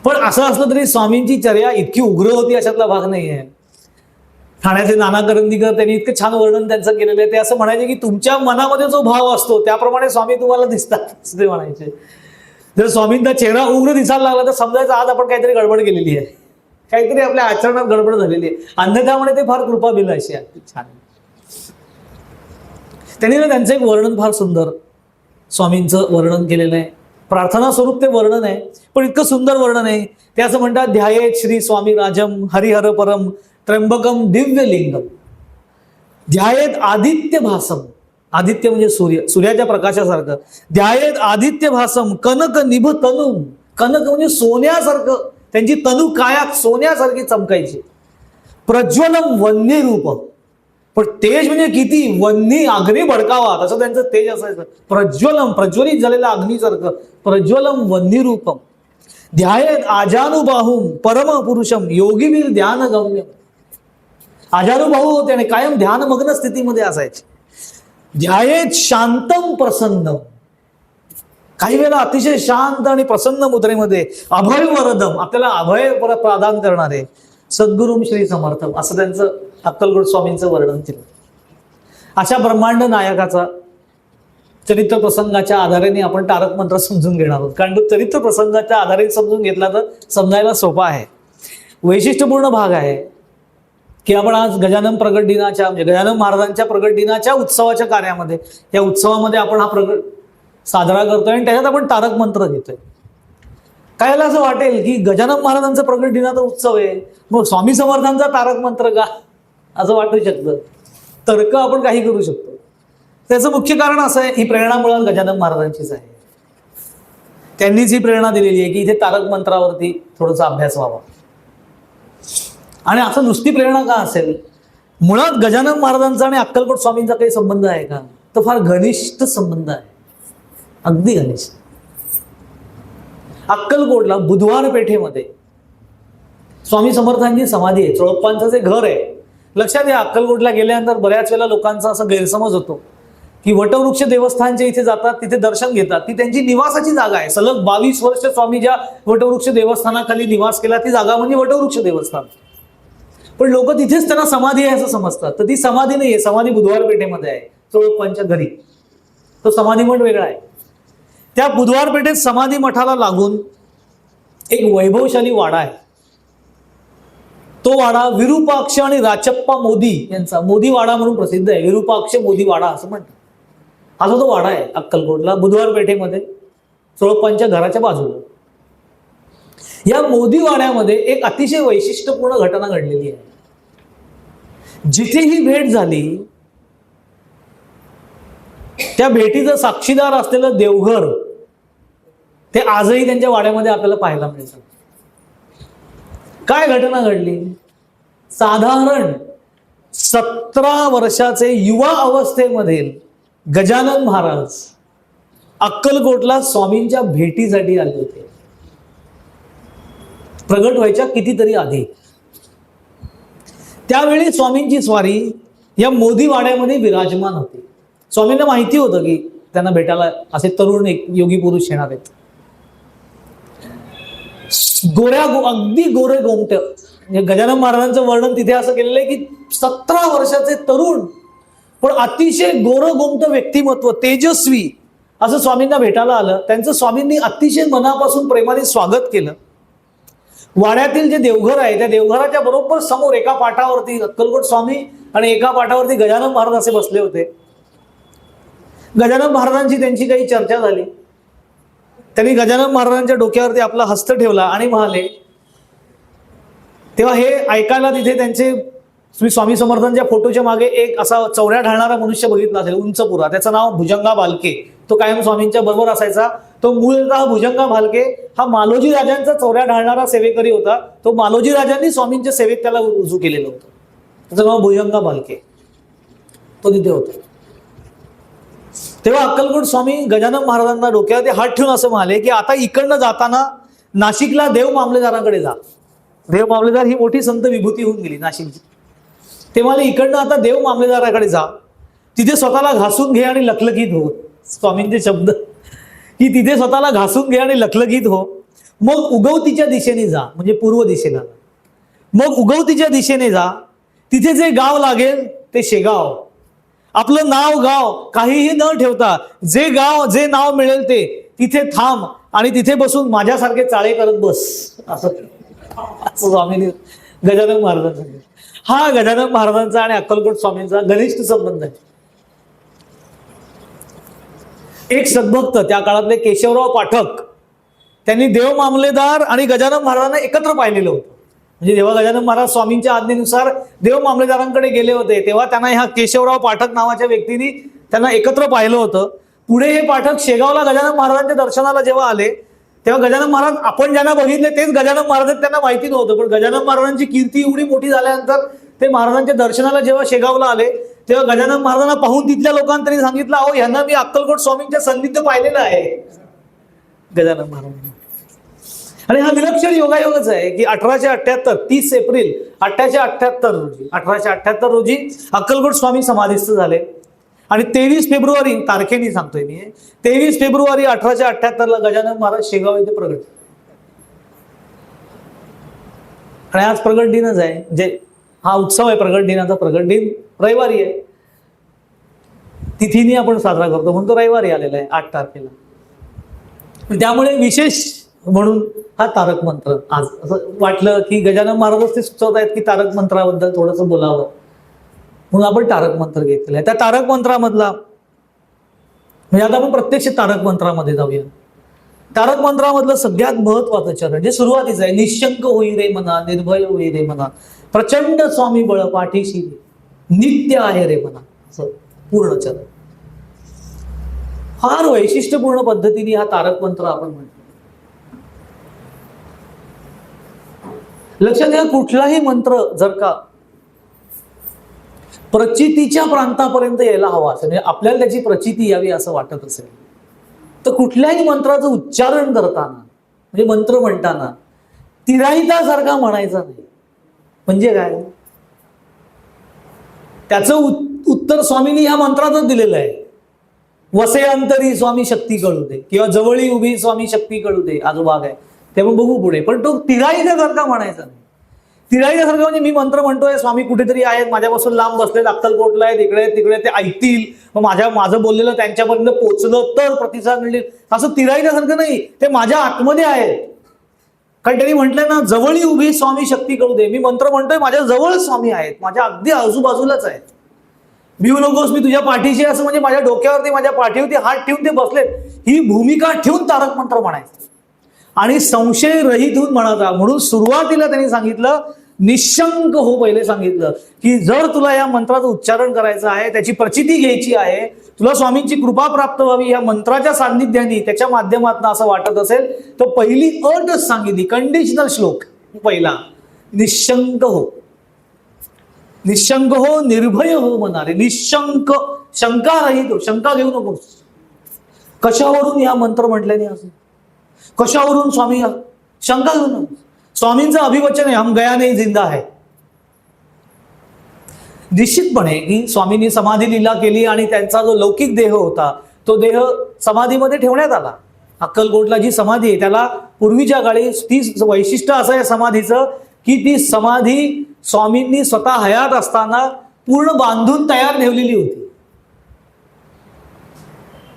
पण असं असलं तरी स्वामींची चर्या इतकी उग्र होती अशातला भाग नाही आहे. ठाण्याचे नाना करंदीकर त्यांनी इतकं छान वर्णन त्यांचं केलेलं आहे. ते असं म्हणायचे की तुमच्या मनामध्ये जो भाव असतो त्याप्रमाणे स्वामी तुम्हाला दिसतात असं ते म्हणायचे. जर स्वामींचा चेहरा उग्र दिसायला लागला तर समजायचं आज आपण काहीतरी गडबड केलेली आहे, काहीतरी आपल्या आचरणात गडबड झालेली आहे. अन्यथामुळे ते फार कृपाबिल अशी आहे. छान त्यांनी ना त्यांचं एक वर्णन फार सुंदर स्वामींचं वर्णन केलेलं आहे. प्रार्थना स्वरूप ते वर्णन आहे, पण इतकं सुंदर वर्णन आहे. ते असं म्हणतात, ध्यायेत श्री स्वामी राजम हरिहर परम त्र्यंबकम दिव्यलिंगम ध्यायेत आदित्य भासम. आदित्य म्हणजे सूर्य, सूर्याच्या प्रकाशासारखं. ध्यायेत आदित्य भासम कनक निभ तनू. कनक म्हणजे सोन्यासारखं, त्यांची तनू कायात सोन्यासारखी चमकायची. प्रज्वलम वन्य रूप, पण तेज म्हणजे किती, वन्नी अग्नी भडकावा तसं त्यांचं तेज असायचं. प्रज्वलम प्रज्वलित झालेलं अग्नीसारखं. प्रज्वलम वन्नी रूपम ध्यायेत आजानुबाहुम परम पुरुषम योगीवीर ध्यान गम्य. आजानुबाहू होते आणि कायम ध्यानमग्न स्थितीमध्ये असायचे. ध्यायेत शांतम प्रसन्नम, काही वेळेला अतिशय शांत आणि प्रसन्न मुद्रेमध्ये. अभय वरदम, आपल्याला अभय प्रदान करणारे. सद्गुरुम श्री समर्थम, असं त्यांचं अक्कलकोट स्वामींचं वर्णन केलं. अशा ब्रह्मांड नायकाचा चरित्र प्रसंगाच्या आधाराने आपण तारक मंत्र समजून घेणार आहोत. कारण तो चरित्र प्रसंगाच्या आधारे समजून घेतला तर समजायला सोपा आहे. वैशिष्ट्यपूर्ण भाग आहे की आपण आज गजानन प्रगट दिनाच्या म्हणजे गजानन महाराजांच्या प्रगट दिनाच्या उत्सवाच्या कार्यामध्ये, या उत्सवामध्ये आपण हा प्रगट साजरा करतोय आणि त्याच्यात आपण तारक मंत्र घेतोय. कायला असं वाटेल की गजानन महाराजांचा प्रगट दिनाचा उत्सव आहे, मग स्वामी समर्थांचा तारक मंत्र का, असं वाटू शकतं. तर्क आपण काही करू शकतो. त्याचं मुख्य कारण असं आहे, ही प्रेरणा मुळात गजानन महाराजांचीच आहे. त्यांनीच ही प्रेरणा दिलेली आहे की इथे तारक मंत्रावरती थोडासा अभ्यास व्हावा. आणि असं नुसती प्रेरणा का असेल, मुळात गजानन महाराजांचा आणि अक्कलकोट स्वामींचा काही संबंध आहे का, तर फार घनिष्ठ संबंध आहे, अगदी घनिष्ठ. अक्कलकोटला बुधवार पेठेमध्ये स्वामी समर्थांची समाधी आहे. चोळप्पांचं जे घर आहे. लक्षात या, अक्कलकोटला गेल्यानंतर बऱ्याच वेळेला लोकांचा असा गैरसमज होतो की वटवृक्ष देवस्थानच्या इथे जातात, तिथे दर्शन घेतात, ती त्यांची निवासाची जागा आहे. सलग 22 वर्ष स्वामी ज्या वटवृक्ष देवस्थानाखाली निवास केला ती जागा म्हणजे वटवृक्ष देवस्थान. पण लोक तिथेच त्यांना समाधी आहे असं समजतात. तर ती समाधी नाहीये, समाधी बुधवार पेठेमध्ये आहे चोळप्पांच्या घरी. तो समाधी मठ वेगळा आहे. त्या बुधवार पेठेत समाधी मठाला लागून एक वैभवशाली वाडा आहे. तो वाडा विरूपाक्ष आणि राचप्पा मोदी यांचा मोदी वाडा म्हणून प्रसिद्ध आहे. विरूपाक्ष मोदी वाडा असं म्हणतात. असा तो वाडा आहे अक्कलकोटला बुधवार पेठेमध्ये चोळप्पांच्या घराच्या बाजूला. या मोदी वाड्यामध्ये एक अतिशय वैशिष्ट्यपूर्ण घटना घडलेली आहे. जिथे ही भेट झाली त्या भेटीचं साक्षीदार असलेलं देवघर ते आजही त्यांच्या वाड्यामध्ये आपल्याला पाहायला मिळतं. काय घटना घडली, साधारण 17 वर्षाचे युवा अवस्थेमधील गजानन महाराज अक्कलकोटला स्वामींच्या भेटीसाठी आले होते. प्रगट व्हायच्या कितीतरी आधी. त्यावेळी स्वामींची स्वारी या मोदी वाड्यामध्ये विराजमान होती. स्वामींना माहिती होतं की त्यांना भेटायला असे तरुण एक योगी पुरुष येणार आहेत. अगदी गोरे गोमट. म्हणजे गजानन महाराजांचं वर्णन तिथे असं केलेलं आहे की 17 वर्षाचे तरुण पण अतिशय गोरं गोमट व्यक्तिमत्व, तेजस्वी असं स्वामींना भेटायला आलं. त्यांचं स्वामींनी अतिशय मनापासून प्रेमाने स्वागत केलं. वाड्यातील जे देवघर आहे त्या देवघराच्या बरोबर समोर एका पाटावरती अक्कलकोट स्वामी आणि एका पाटावरती गजानन महाराज असे बसले होते. गजानन महाराजांची त्यांची काही चर्चा झाली. त्यांनी गजानन महाराजांच्या डोक्यावरती आपला हस्त ठेवला आणि म्हणाले. तेव्हा हे ऐकायला तिथे त्यांचे तुम्ही स्वामी समर्थांच्या फोटोच्या मागे एक असा चौऱ्या ढाळणारा मनुष्य बघितला असेल, उंच पुरा, त्याचं नाव भुजंगा भालके. तो कायम स्वामींच्या बरोबर असायचा. तो मूळतः भुजंगा भालके हा मालोजी राजांचा चौऱ्या ढाळणारा सेवेकरी होता. तो मालोजी राजांनी स्वामींच्या सेवेत त्याला रुजू केलेलं होतं. त्याचं नाव भुजंगा भालके. तो तिथे होता. तेव्हा अक्कलकोट स्वामी गजानन महाराजांना डोक्यावरती हात ठेवून असं म्हणाले की आता इकडनं जाताना नाशिकला देव मामलेदारांकडे जा. देव मामलेदार ही मोठी संत विभूती होऊन गेली नाशिकची. ते म्हणाले इकडनं आता देव मामलेदाराकडे जा, तिथे स्वतःला घासून घे आणि लखलखीत हो. स्वामींचे शब्द की तिथे स्वतःला घासून घे आणि लखलखीत हो. मग उगवतीच्या दिशेने जा, म्हणजे पूर्व दिशेला. मग उगवतीच्या दिशेने जा, तिथे जे गाव लागेल ते शेगाव. आपलं नाव गाव काहीही न ठेवता जे गाव जे नाव मिळेल ते तिथे थांब आणि तिथे बसून माझ्यासारखे चाळे करत बस. असं स्वामींनी गजानन महाराजांना सांगितलं. हा गजानन महाराजांचा आणि अक्कलकोट स्वामींचा घनिष्ठ संबंध आहे. एक सद्भक्त त्या काळातले केशवराव पाठक, त्यांनी देव मामलेदार आणि गजानन महाराजांना एकत्र पाहिलेलं होतं. म्हणजे जेव्हा गजानन महाराज स्वामींच्या आज्ञेनुसार देव मामलेदारांकडे गेले होते तेव्हा त्यांना ह्या केशवराव पाठक नावाच्या व्यक्तीने त्यांना एकत्र पाहिलं होतं. पुढे हे पाठक शेगावला गजानन महाराजांच्या दर्शनाला जेव्हा आले तेव्हा गजानन महाराज, आपण ज्यांना बघितले तेच गजानन महाराज त्यांना माहिती नव्हतं, पण गजानन महाराजांची कीर्ती एवढी मोठी झाल्यानंतर ते महाराजांच्या दर्शनाला जेव्हा शेगावला आले तेव्हा गजानन महाराजांना पाहून तिथल्या लोकांनी त्यांनी सांगितलं, अहो यांना मी अक्कलकोट स्वामींच्या सन्निध पाहिलेलं आहे. गजानन महाराजांनी. आणि हा विलक्षण योगायोगच आहे की 1878 30 एप्रिल 1878 रोजी अक्कलकोट स्वामी समाधिस्थ झाले. आणि 23 फेब्रुवारी तारखेने सांगतोय मी, 23 फेब्रुवारी 1878 गजानन महाराज शेगाव येथे प्रगट. आणि आज प्रगट दिनच आहे, जे हा उत्सव आहे प्रगट दिनाचा. प्रगट दिन रविवारी आहे, तिथीने आपण साजरा करतो म्हणून तो रविवारी आलेला आहे 8 तारखेला. त्यामुळे विशेष म्हणून हा तारक मंत्र आज असं वाटलं की गजानन महाराजच ते सुचवत आहेत की तारक मंत्राबद्दल थोडंसं बोलावं म्हणून आपण तारक मंत्र घेतलेलं आहे. त्या तारक मंत्रामधला म्हणजे आता आपण प्रत्यक्ष तारक मंत्रामध्ये जाऊया. तारक मंत्रामधलं सगळ्यात महत्वाचं चरण जे सुरुवातीचं आहे, निशंक होई रे मना, निर्भय होई रे मना, प्रचंड स्वामी बळ पाठीशी नित्य आहे रे मना, असं पूर्ण चरण. फार वैशिष्ट्यपूर्ण पद्धतीने हा तारक मंत्र आपण म्हणतो. लक्षात घ्या, कुठलाही मंत्र जर का प्रचितीच्या प्रांतापर्यंत यायला हवा असेल, म्हणजे आपल्याला त्याची प्रचिती यावी असं वाटत असेल, तर कुठल्याही मंत्राचं उच्चारण करताना म्हणजे मंत्र म्हणताना तिराहितासारखा म्हणायचा नाही. म्हणजे काय, त्याचं उत्तर स्वामींनी या मंत्रातच दिलेलं आहे. वसे अंतरी स्वामी शक्ती कळू दे, किंवा जवळी उभी स्वामी शक्ती कळू दे, हा जो भाग आहे तेव्हा बघू पुढे. पण तो तिराहितासारखा म्हणायचा नाही. तिराहितासारखा म्हणजे मी मंत्र म्हणतोय, स्वामी कुठेतरी आहेत, माझ्यापासून लांब बसलेत, अक्कलकोटला आहेत, इकडे तिकडे, ते ऐकतील, मग माझं बोललेलं त्यांच्यापर्यंत पोचलं तर प्रतिसाद मिळेल, असं तिराहितासारखं नाही. ते माझ्या आतमध्ये आहेत. कारण त्यांनी म्हटलंय ना, जवळी उभी स्वामी शक्ती कळू दे. मी मंत्र म्हणतोय, माझ्या जवळ स्वामी आहेत, माझ्या अगदी आजूबाजूलाच आहेत. भिवू नकोस, मी तुझ्या पाठीशी, असं म्हणजे माझ्या डोक्यावरती माझ्या पाठीवरती हात ठेवून ते बसलेत, ही भूमिका ठेवून तारक मंत्र म्हणायचं. आणि संशय रहित होऊन म्हणायचा. म्हणून सुरुवातीला त्यांनी सांगितलं निशंक हो, पहिले सांगितलं की जर तुला या मंत्राचं उच्चारण करायचं आहे, त्याची प्रचिती घ्यायची आहे, तुला स्वामींची कृपा प्राप्त व्हावी या मंत्राच्या सान्निध्याने, त्याच्या माध्यमातून असं वाटत असेल, तर पहिली अटच सांगितली, कंडिशनल श्लोक पहिला, निशंक हो. निशंक हो, निर्भय हो म्हणाले. निशंक, शंका रहित हो, शंका घेऊ नकोस. कशावरून या मंत्र म्हटल्याने असं, कशावरून स्वामी, शंका घेऊ नकोस. स्वामींचं अभिवचन आहे, हम गया नहीं जिंदा है. निश्चितपणे की स्वामींनी समाधी लीला केली आणि त्यांचा जो लौकिक देह होता तो देह समाधीमध्ये ठेवण्यात आला. अक्कलकोटला जी समाधी आहे त्याला पूर्वीच्या काळी ती वैशिष्ट्य असं या समाधीचं की ती समाधी स्वामींनी स्वतः हयात असताना पूर्ण बांधून तयार ठेवलेली होती.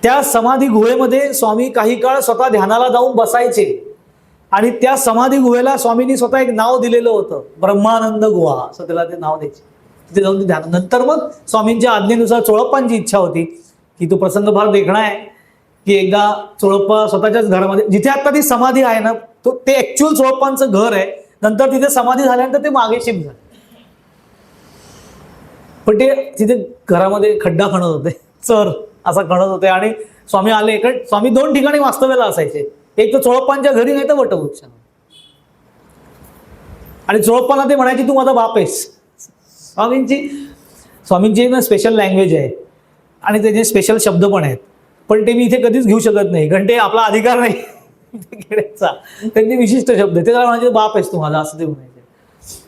त्या समाधी गुहेमध्ये स्वामी काही काळ स्वतः ध्यानाला जाऊन बसायचे आणि त्या समाधी गुहेला स्वामींनी स्वतः एक नाव दिलेलं होतं, ब्रह्मानंद गुहा असं त्याला ते नाव द्यायचे. तिथे जाऊन ध्यान. नंतर मग स्वामींच्या आज्ञेनुसार चोळप्पांची इच्छा होती की तो प्रसंग फार देखणा आहे की एकदा चोळप्पा स्वतःच्याच घरामध्ये, जिथे आता ती समाधी आहे ना, तो ते ऍक्च्युअल चोळप्पांचं घर आहे. नंतर तिथे समाधी झाल्यानंतर ते मागे शिफ्ट झाले. पण ते तिथे घरामध्ये खड्डा खणत होते, चर असा खणत होते. आणि स्वामी आले. स्वामी 2 ठिकाणी वास्तव्याला असायचे, एक तर चोळप्पांच्या घरी, नाही तर वटवृक्ष. आणि चोळप्पांना ते म्हणायचे तू माझा बाप आहेस. स्वामींची ना स्पेशल लँग्वेज आहे आणि त्याचे स्पेशल शब्द पण आहेत, पण ते मी इथे कधीच घेऊ शकत नाही, कारण ते आपला अधिकार नाही घेण्याचा. त्यांचे विशिष्ट शब्द ते त्याला म्हणायचे बाप आहेस तू माझा, असं ते म्हणायचे.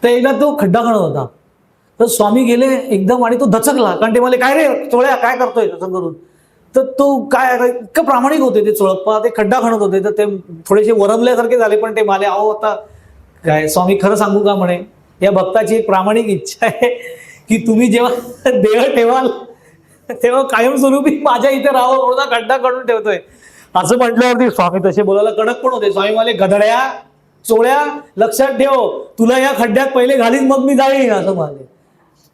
तर एकदा तो खड्डा खणत होता, तर स्वामी गेले एकदम आणि तो दचकला, कारण ते मला काय रे चोळ्या काय करतोय तसं करून. तर तो काय इतकं प्रामाणिक होते ते चोळप्पा, ते खड्डा खणत होते, तर ते थोडेसे वरमल्यासारखे झाले. पण ते माले अहो आता काय स्वामी खरं सांगू का म्हणे, या भक्ताची एक प्रामाणिक इच्छा आहे की तुम्ही जेव्हा देह ठेवाल तेव्हा कायमस्वरूपी माझ्या इथे राहावं, म्हणून खड्डा काढून ठेवतोय असं म्हटल्यावरती स्वामी तसे बोलायला कडक पण होते. स्वामी माले गधड्या चोळ्या लक्षात ठेव, तुला या खड्ड्यात पहिले घालीन मग मी जाईन असं म्हणाले.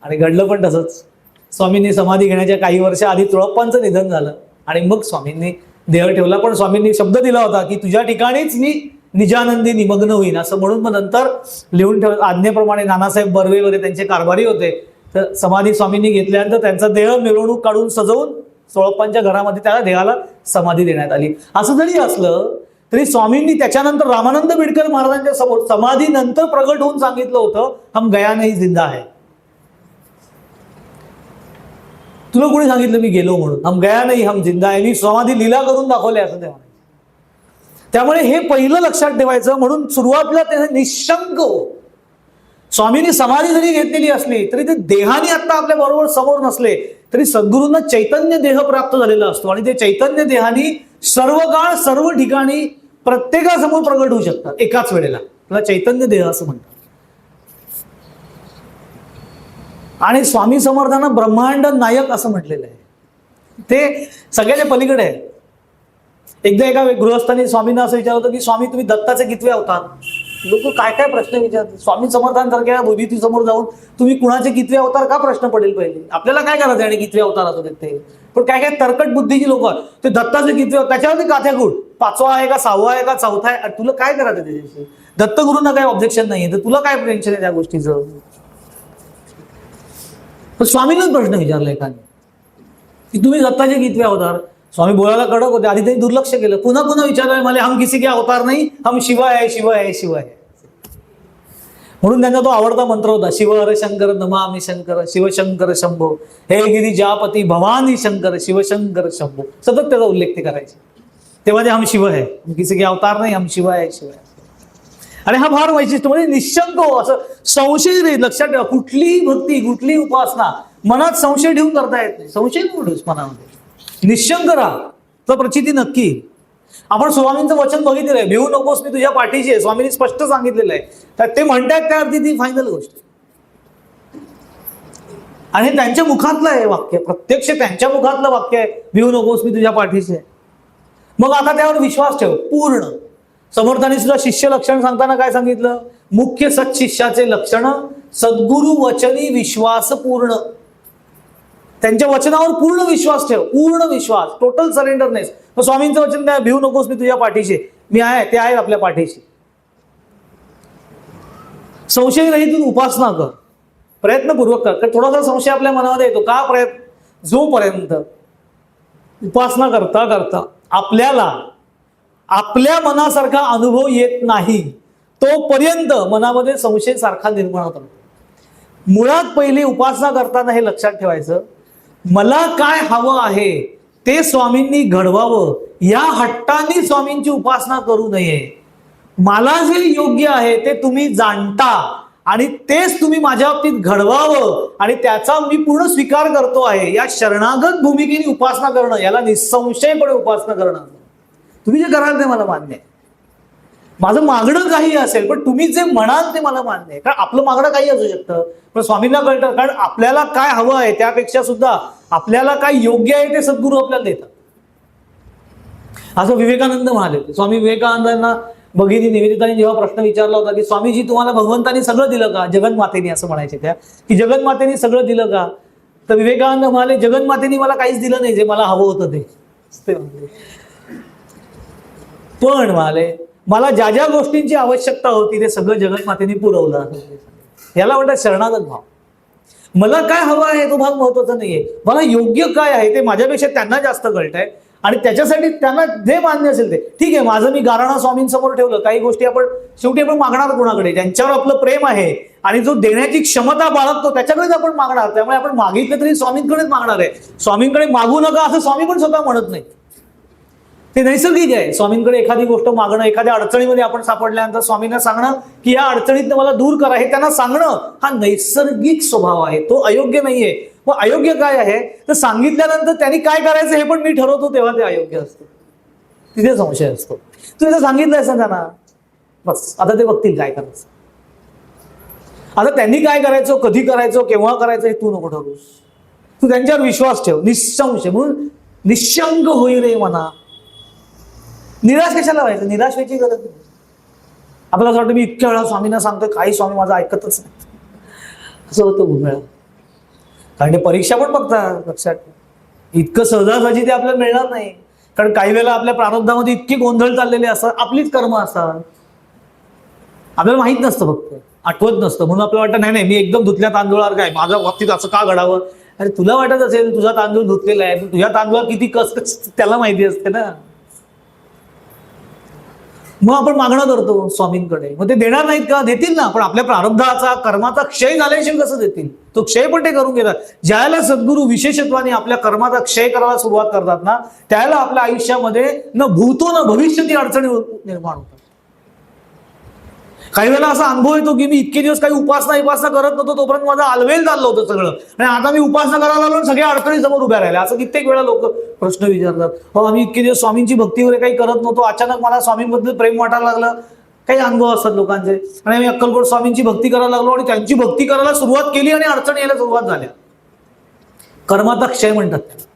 आणि घडलं पण तसंच. स्वामींनी समाधी घेण्याच्या काही वर्ष आधी चोळप्पांचं निधन झालं आणि मग स्वामींनी देह ठेवला. पण स्वामींनी शब्द दिला होता की तुझ्या ठिकाणीच मी निजानंदी निमग्न होईन असं म्हणून. मग नंतर लिहून ठेव आज्ञेप्रमाणे नानासाहेब बर्वे वगैरे त्यांचे कारभारी होते, तर समाधी स्वामींनी घेतल्यानंतर त्यांचा देह मिरवणूक काढून सजवून चोळप्पांच्या घरामध्ये त्याला देहाला समाधी देण्यात आली. असं जरी असलं तरी स्वामींनी त्याच्यानंतर रामानंद बिडकर महाराजांच्या समोर समाधीनंतर प्रगट होऊन सांगितलं होतं हम गया नहीं जिंदा है. तुला कोणी सांगितलं मी गेलो म्हणून? हम गया नाही हम जिंदा आहे. मी समाधी लीला करून दाखवले असं ते म्हणाले. त्यामुळे हे पहिलं लक्षात ठेवायचं. म्हणून सुरुवातीला ते निशंक स्वामींनी समाधी जरी घेतलेली असली तरी ते देहाने आता आपल्या बरोबर समोर नसले तरी सद्गुरूंना चैतन्य देह प्राप्त झालेला असतो आणि ते चैतन्य देहानी सर्व काळ सर्व ठिकाणी प्रत्येकासमोर प्रगट होऊ शकतात एकाच वेळेला. त्याला चैतन्य देह असं म्हणतात. आणि स्वामी समर्थांना ब्रह्मांड नायक असं म्हटलेलं आहे. ते सगळ्याच्या पलीकडे आहे. एकदा एका गृहस्थांनी स्वामींना असं विचारलं होतं की स्वामी तुम्ही दत्ताचे कितवे अवतार? लोक काय काय प्रश्न विचारतात. स्वामी समर्थांसारख्या भूमिती समोर जाऊन तुम्ही कुणाचे कितवे अवतार का प्रश्न पडेल पहिले? आपल्याला काय करायचं आणि कितवे अवतार असू देत ते. पण काय काय तरकट बुद्धीची लोक ते दत्ताचे कितवे त्याच्यावरती काथ्याकूट 5वा आहे का 6वा आहे का 4था आहे, तुला काय करायचं त्याच्याशी? दत्तगुरूंना काही ऑब्जेक्शन नाहीये तर तुला काय टेन्शन आहे त्या गोष्टीचं? स्वामींनाच प्रश्न विचारला एखाद्या की तुम्ही दत्ताचे कितवे अवतार? स्वामी बोलायला कडक होते. आधी त्यांनी दुर्लक्ष केलं. पुन्हा पुन्हा विचारलं मला हम किसी के अवतार नाही हम शिवाय आहे शिवाय आहे शिवाय आहे. म्हणून त्यांचा तो आवडता मंत्र होता शिव हर शंकर नमामि शंकर शिवशंकर शंभो हे गिरी जापती भवानी शंकर शिवशंकर शंभो. सतत त्याचा उल्लेख ते करायचे. तेव्हा ते हम शिव आहे हम किसी के अवतार नाही हम शिवाय आहे शिवाय. आणि हा फार वैशिष्ट्य म्हणजे निशंक हो असं संशय नाही. लक्षात ठेवा कुठलीही भक्ती कुठलीही उपासना मनात संशय ठेवून करता येत नाही. संशय नाही मनामध्ये. निशंक राहा तर प्रचिती नक्की. आपण स्वामींचं वचन बघितलेलं आहे भिवू नकोस मी तुझ्या पाठीशी आहे. स्वामींनी स्पष्ट सांगितलेलं आहे. तर ते म्हणतात त्या अर्थी ती फायनल गोष्ट. आणि त्यांच्या मुखातलं आहे वाक्य, प्रत्यक्ष त्यांच्या मुखातलं वाक्य आहे भिवू नकोस मी तुझ्या पाठीशी आहे. मग आता त्यावर विश्वास ठेव पूर्ण. समर्थांनी सुद्धा शिष्य लक्षण सांगताना काय सांगितलं? मुख्य सत्शिष्याचे लक्षण सद्गुरु वचनी विश्वास पूर्ण. त्यांच्या वचनावर पूर्ण विश्वास ठेव. पूर्ण विश्वास, टोटल सरेंडरनेस. मग स्वामींचं वचन काय? भिवू नकोस मी तुझ्या पाठीशी. मी आहे, ते आहे आपल्या पाठीशी. संशयरहित उपासना कर, प्रयत्नपूर्वक कर. थोडासा संशय आपल्या मनामध्ये येतो का? जोपर्यंत उपासना करता करता आपल्याला आपल्या मनासारखा अनुभव येत नाही तोपर्यंत मनामध्ये संशय सारखा निर्माण होतो. मुळात पहिली उपासना करताना हे लक्षात ठेवायचं, मला काय हवं आहे ते स्वामींनी घडवावं या हट्टाने स्वामींची उपासना करू नये. मला जे योग्य आहे ते तुम्ही जाणता आणि तेच तुम्ही माझ्या बाबतीत घडवावं आणि त्याचा मी पूर्ण स्वीकार करतो आहे या शरणागत भूमिकेने उपासना करणं, याला निसंशयपणे उपासना करणं. तुम्ही जे कराल ते मला मान्य आहे. माझं मागणं काही असेल पण तुम्ही जे म्हणाल ते मला मान्य आहे. कारण आपलं मागणं काही असू शकतं पण स्वामींना कळतं. कारण आपल्याला काय हवं आहे त्यापेक्षा सुद्धा आपल्याला काय योग्य आहे ते सद्गुरू आपल्याला देतात. असं विवेकानंद म्हणाले. स्वामी विवेकानंदांना भगिनी निवेदितांनी जेव्हा प्रश्न विचारला होता की स्वामीजी तुम्हाला भगवंतानी सगळं दिलं का? जगन्मातेनी असं म्हणायचे त्या की जगन्मातेनी सगळं दिलं का? तर विवेकानंद म्हणाले जगन्मातेनी मला काहीच दिलं नाही जे मला हवं होतं ते. पण म्हणाले मला ज्या ज्या गोष्टींची आवश्यकता होती ते सगळं जगन्मातेने पुरवलं. याला म्हणतात शरणागत भाव. मला काय हवं आहे तो भाग महत्वाचा नाहीये, मला योग्य काय आहे ते माझ्यापेक्षा त्यांना जास्त कळतंय आणि त्याच्यासाठी त्यांना जे मान्य असेल ते ठीक आहे. माझं मी गाराणा स्वामींसमोर ठेवलं, काही गोष्टी आपण शेवटी आपण मागणार कोणाकडे, ज्यांच्यावर आपलं प्रेम आहे आणि जो देण्याची क्षमता बाळगतो त्याच्याकडेच आपण मागणार. त्यामुळे आपण मागितलं तरी स्वामींकडेच मागणार आहे. स्वामींकडे मागू नका असं स्वामी पण स्वतः म्हणत नाही, ते नैसर्गिक आहे. स्वामींकडे एखादी गोष्ट मागणं, एखाद्या अडचणीमध्ये आपण सापडल्यानंतर स्वामींना सांगणं की या अडचणीतनं मला दूर करा, हे त्यांना सांगणं हा नैसर्गिक स्वभाव आहे, तो अयोग्य नाहीये. मग अयोग्य काय आहे तर सांगितल्यानंतर त्यांनी काय करायचं हे पण मी ठरवतो तेव्हा ते अयोग्य असतं, तिथे संशय असतो. तू इथं सांगितलंयस ना त्यांना, बस आता ते बघतील काय करायचं. आता त्यांनी काय करायचं, कधी करायचं, केव्हा करायचं हे तू नको ठरवूस, तू त्यांच्यावर विश्वास ठेव निसंशय. म्हणून निशंक होई रे मना. निराश कशाला व्हायचं, निराश व्हायची गरज नाही. आपल्याला असं वाटतं मी इतक्या वेळा स्वामींना सांगतोय, काही स्वामी माझं ऐकतच नाही, असं होतं खूप वेळा. कारण ते परीक्षा पण बघतात, लक्षात इतकं सहजासहजी ते आपल्याला मिळणार नाही. कारण काही वेळेला आपल्या प्रारब्धामध्ये इतके गोंधळ चाललेले असतात, आपलीच कर्म असतात, आपल्याला माहित नसतं, फक्त आठवत नसतं. म्हणून आपल्याला वाटतं नाही नाही मी एकदम धुतल्या तांदूळावर काय माझ्या बाबतीत असं का घडावं. अरे तुला वाटत असेल तुझा तांदूळ धुतलेला आहे, तुझ्या तांदूळात किती कस त्याला माहिती असते ना. मग आपण मागणं करतो स्वामींकडे, मग ते देणार नाहीत का, देतील ना, पण आपल्या प्रारब्धाचा कर्माचा क्षय झाल्याशिवाय कसं देतील. तो क्षय पण ते करून घेतात. ज्याला सद्गुरू विशेषत्वाने आपल्या कर्माचा क्षय करायला सुरुवात करतात ना, त्याला आपल्या आयुष्यामध्ये न भूतो न भविष्य ती अडचणी निर्माण होतात. काही वेळेला असा अनुभव येतो की मी इतके दिवस काही उपासना करत नव्हतो, तोपर्यंत माझं आलवेल चाललं होतं सगळं, आणि आता मी उपासना करायला लागलो सगळ्या अडचणी समोर उभ्या राहिल्या. असं कित्येक वेळा लोक प्रश्न विचारतात. हो आम्ही इतके दिवस स्वामींची भक्ती वगैरे काही करत नव्हतो, अचानक मला स्वामींबद्दल प्रेम वाटायला लागलं. काही अनुभव असतात लोकांचे, आणि आम्ही अक्कलकोट स्वामींची भक्ती करायला लागलो आणि त्यांची भक्ती करायला सुरुवात केली आणि अडचणी यायला सुरुवात झाल्या. कर्माचा क्षय म्हणतात त्याला.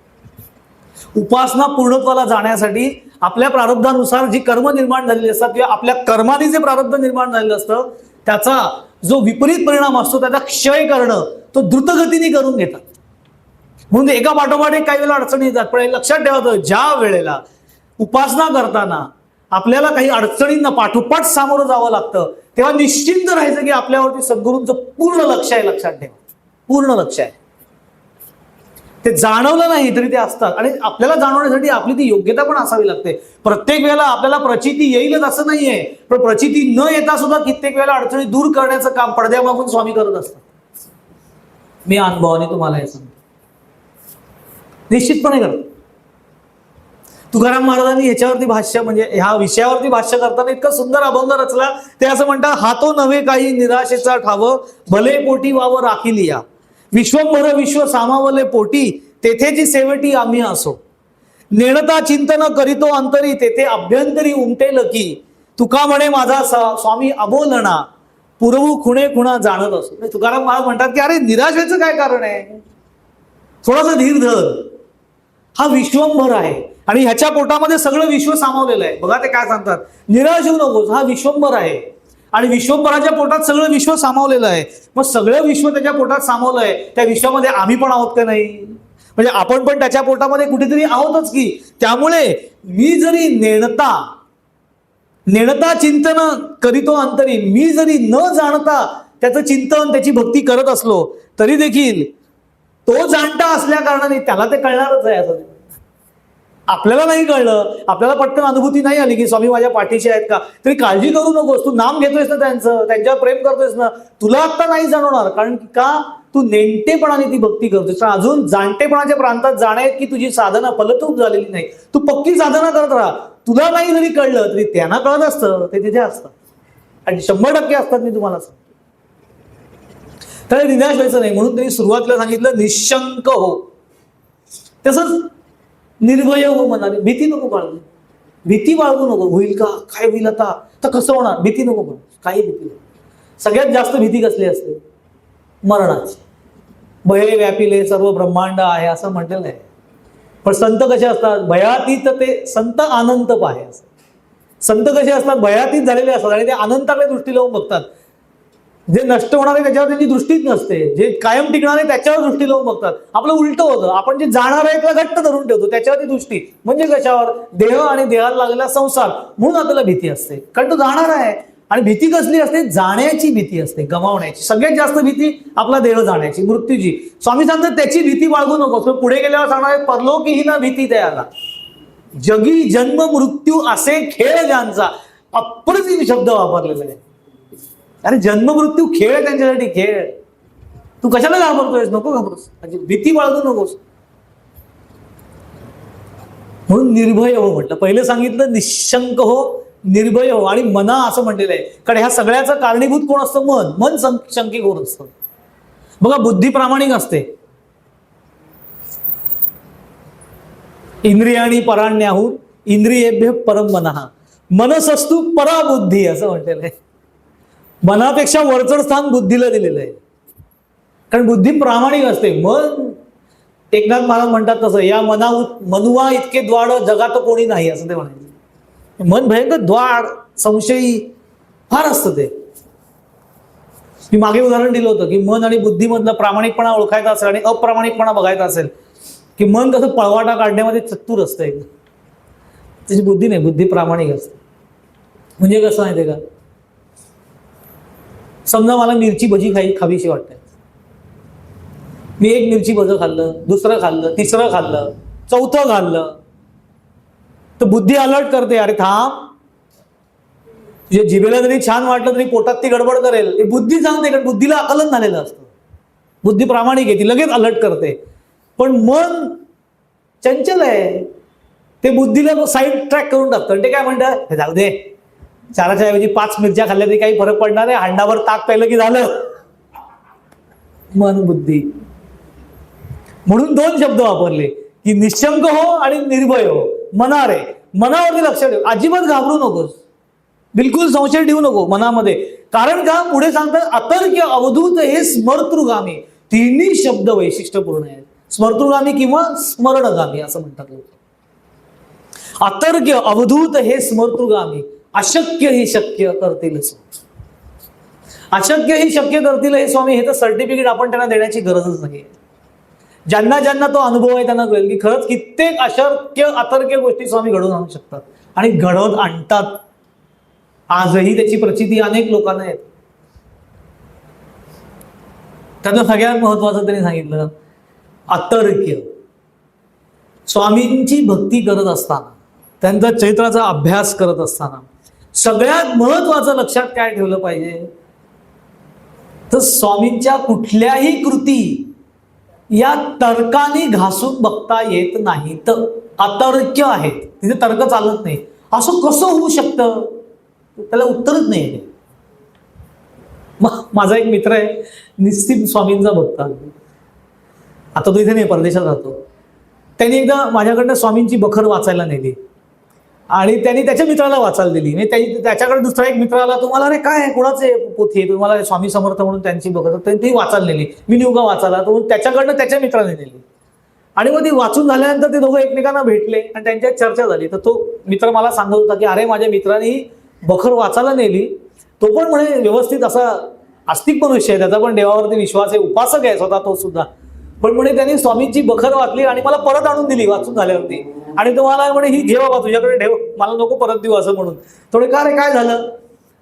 उपासना पूर्णत्वाला जाण्यासाठी आपल्या प्रारब्धानुसार जी कर्म निर्माण झालेली असतात किंवा आपल्या कर्माने जे प्रारब्ध निर्माण झालेलं असतं त्याचा जो विपरीत परिणाम असतो त्याचा क्षय करणं तो द्रुतगतीने करून घेतात. म्हणून एका पाठोपाठ काही वेळेला अडचणी येतात. पण लक्षात ठेवायचं, ज्या वेळेला उपासना करताना आपल्याला काही अडचणींना पाठोपाठ सामोरं जावं लागतं तेव्हा निश्चिंत राहायचं की आपल्यावरती सद्गुरूंचं पूर्ण लक्ष आहे. लक्षात ठेवा, पूर्ण लक्ष आहे. ते जाणवलं नाही तरी ते असतात, आणि आपल्याला जाणवण्यासाठी आपली ती योग्यता पण असावी लागते. प्रत्येक वेळेला आपल्याला प्रचिती येईलच असं नाहीये, पण प्रचिती न येता सुद्धा कित्येक वेळेला अडचणी दूर करण्याचं काम पडद्यामागून स्वामी करत असतात. मी अनुभवाने तुम्हाला हे सांगतो, निश्चितपणे करतो. तुकाराम महाराजांनी याच्यावरती भाष्य, म्हणजे ह्या विषयावरती भाष्य करताना इतका सुंदर अभंग रचला. ते असं म्हणतात, हातो नव्हे काही निराशेचा ठाव, भले पोटी वाव राखिलिया, विश्वंभर विश्व सामावले पोटी, तेथेची सेवटी आम्ही असो, नेणता चिंतन करीतो अंतरी, तेथे अभ्यंतरी उमटेल की, तुका म्हणे माझा स्वामी अबोलणा, पुरवू खुणे खुणा जाणत असो. तुकाराम महाराज म्हणतात की अरे निराश व्हायचं काय कारण आहे, थोडासा धीर धर, हा विश्वंभर आहे आणि ह्याच्या पोटामध्ये सगळं विश्व सामावलेलं आहे. बघा ते काय सांगतात, निराश होऊ नकोस, हा विश्वंभर आहे आणि विश्वंभराच्या पोटात सगळं विश्व सामावलेलं आहे. मग सगळं विश्व त्याच्या पोटात सामावलं आहे, त्या विश्वामध्ये आम्ही पण आहोत का नाही, म्हणजे आपण पण त्याच्या पोटामध्ये कुठेतरी आहोतच की. त्यामुळे मी जरी नेणता चिंतन करीतो अंतरी, मी जरी न जाणता त्याचं चिंतन त्याची भक्ती करत असलो तरी देखील तो जाणता असल्या कारणाने त्याला ते कळणारच आहे. असं आपल्याला नाही कळलं, आपल्याला पटकन अनुभूती नाही आली की स्वामी माझ्या पाठीशी आहेत का, तरी काळजी करू नकोस. तू नाम घेतोयस ना त्यांचं, त्यांच्यावर प्रेम करतोयस ना, तुला आता नाही जाणवणार. कारण का, तू नेमटेपणाने ती भक्ती करतोयस. अजून जाणतेपणाच्या प्रांतात जाणे की तुझी साधना फलतूप झालेली नाही. तू पक्की साधना करत राहा. तुला नाही जरी कळलं तरी त्यांना कळत असतं, ते तिथे असतात आणि 100% असतात. मी तुम्हाला सांगतो, तर निराश व्हायचं नाही. म्हणून त्यांनी सुरुवातीला सांगितलं निशंक हो, तसंच निर्भय हो मनाने. भीती नको बाळगू, भीती बाळगू नको. होईल का, काय होईल आता, तर कसं होणार, भीती नको बाळगू, काही भीती नको. सगळ्यात जास्त भीती कसली असते, मरणाची. भये व्यापिले सर्व ब्रह्मांड आहे असं म्हटलेलं आहे. पण संत कसे असतात, भयातीत ते संत अनंत पाहे. संत कसे असतात, भयातीत झालेले असतात आणि ते अनंताकडे दृष्टी लावून बघतात. जे नष्ट होणार आहे त्याच्यावर त्यांची दृष्टीच नसते, जे कायम टिकणार आहे त्याच्यावर दृष्टी लावून बघतात. आपलं उलट होतं, आपण जे जाणार आहे त्याला घट्ट धरून ठेवतो, त्याच्यावरती दृष्टी. म्हणजे कशावर, देह आणि देहाला लागलेला संसार. म्हणून आपल्याला भीती असते, कारण तो जाणार आहे. आणि भीती कसली असते? जाण्याची भीती असते, गमावण्याची. सगळ्यात जास्त भीती आपला देह जाण्याची, मृत्यूची. स्वामी सांगतात त्याची भीती बाळगू नकोस. पुढे गेल्यावर सांगणार परलोकी ही ना भीती त्याला, जगी जन्म मृत्यू असे खेळ ज्यांचा. अप्रतिम शब्द वापरलेला आहे. अरे जन्म मृत्यू खेळ आहे त्यांच्यासाठी, खेळ. तू कशाला घाबरतोयस? नको घाबरूस, भीती बाळगू नकोस. म्हणून निर्भय हो म्हटलं. पहिलं सांगितलं निशंक हो, निर्भय हो. आणि मना असं म्हटलेलं आहे, कारण ह्या सगळ्याचं कारणीभूत कोण असतं? मन. मन शंकिक होत असतं. बघा बुद्धी प्रामाणिक असते. इंद्रियाणी पराण्याहून इंद्रियेभ्य परम मनः मनसस्तु परा बुद्धी असं म्हटलेलं आहे. मनापेक्षा वरचढ स्थान बुद्धीला दिलेलं आहे, कारण बुद्धी प्रामाणिक असते. मन एकनाथ महाराज म्हणतात तसं, या मनुवा इतके द्वाड जगात कोणी नाही असं ते म्हणायचे. मन भयंकर द्वाड, संशयी फार असतं ते. मी मागे उदाहरण दिलं होतं की मन आणि बुद्धीमधला प्रामाणिकपणा ओळखायचा असेल आणि अप्रामाणिकपणा बघायचा असेल की मन कसं पळवाटा काढण्यामध्ये चतुर असतं एकदम, त्याची बुद्धी नाही, बुद्धी प्रामाणिक असते. म्हणजे कसं माहितीये का, समजा मला मिरची भजी खावीशी वाटते. मी एक मिरची भजं खाल्लं, दुसरं खाल्लं, तिसरं खाल्लं, चौथं खाल्लं, तर बुद्धी अलर्ट करते, अरे थांब, तुझ्या जिभेला जरी छान वाटलं तरी पोटात ती गडबड करेल. ही बुद्धी सांगते, कारण बुद्धीला आकलन झालेलं असतं. बुद्धी प्रामाणिक आहे, ती लगेच अलर्ट करते. पण मन चंचल आहे, ते बुद्धीला साईड ट्रॅक करून टाकतं. ते काय म्हणतात, जाऊ दे, चाराच्या ऐवजी 5 मिरच्या खाल्ल्या तरी काही फरक पडणार आहे, हांडाभर ताक प्यायलं की झालं. मन बुद्धी. म्हणून 2 शब्द वापरले की निशंक हो आणि निर्भय हो. मना रे, मनावरती लक्ष ठेव, अजिबात घाबरू नकोस, बिलकुल संशय ठेवू नको मनामध्ये. कारण का, पुढे सांगतात अतर्क्य अवधूत हे स्मर्तृगामी. तिन्ही शब्द वैशिष्ट्यपूर्ण आहेत. स्मर्तृगामी किंवा स्मरणगामी असं म्हणतात लोक. अतर्क्य अवधूत हे स्मर्तृगामी, अशक्य ही शक्य करतील. अशक्य ही शक्य करतील हे स्वामी, हे तर सर्टिफिकेट आपण त्यांना देण्याची गरजच नाही. ज्यांना ज्यांना तो अनुभव आहे त्यांना कळेल की खरंच कित्येक अशक्य अतर्क्य गोष्टी स्वामी घडवून आणू शकतात आणि घडवत आणतात. आजही त्याची प्रचिती अनेक लोकांना आहे. त्यातलं सगळ्यात महत्वाचं त्यांनी सांगितलं, अतर्क्य. स्वामींची भक्ती करत असताना, त्यांचा चरित्राचा अभ्यास करत असताना सगळ्यात महत्वाचं लक्षात काय ठेवलं पाहिजे, तर स्वामींच्या कुठल्याही कृती या तर्काने घासून बघता येत नाही. तर अतर्क्य आहे, तिथे तर्क चालत नाही. असं कसं होऊ शकतं, त्याला उत्तरच नाही. माझा एक मित्र आहे, निश्चित स्वामींचा भक्त. आता तो इथे नाही, परदेशात राहतो. त्यांनी एकदा माझ्याकडनं स्वामींची बखर वाचायला नेली आणि त्यांनी त्याच्या मित्राला वाचायला दिली. म्हणजे त्याच्याकडे दुसरा एक मित्र आला, तुम्हाला अरे काय कोणाचे पोथी आहे, तुम्हाला स्वामी समर्थ म्हणून त्यांची बखर, ती वाचायला नेली. मी नेऊ का वाचायला, तो त्याच्याकडनं त्याच्या मित्राने नेली. आणि मग ती वाचून झाल्यानंतर ते दोघं एकमेकांना भेटले आणि त्यांच्यात चर्चा झाली. तर तो मित्र मला सांगत होता की अरे माझ्या मित्रांनी बखर वाचायला नेली, तो पण म्हणे व्यवस्थित असा आस्तिक मनुष्य आहे, त्याचा पण देवावरती विश्वास आहे, उपासक आहे स्वतः तो सुद्धा. पण म्हणे त्यांनी स्वामींची बखर वाचली आणि मला परत आणून दिली वाचून झाल्यावरती. आणि तुम्हाला म्हणे ही घे बाबा, तुझ्याकडे ठेव, मला नको परत देऊ असं म्हणून. थोडे का रे काय झालं,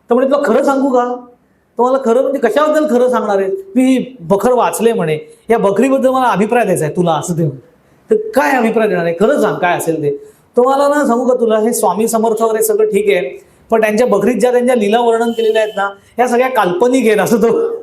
तर म्हणे तुला खरं सांगू का, तुम्हाला खरं म्हणजे कशाबद्दल खरं सांगणार आहे, मी बखर वाचले म्हणे, या बकरीबद्दल मला अभिप्राय द्यायचा आहे तुला असं. ते तर काय अभिप्राय देणार आहे, खरं सांग काय असेल ते. तुम्हाला ना सांगू का तुला, हे स्वामी समर्थ वगैरे सगळं ठीक आहे, पण त्यांच्या बकरीत ज्या त्यांच्या लीला वर्णन केलेल्या आहेत ना, ह्या सगळ्या काल्पनिक आहेत असं. तो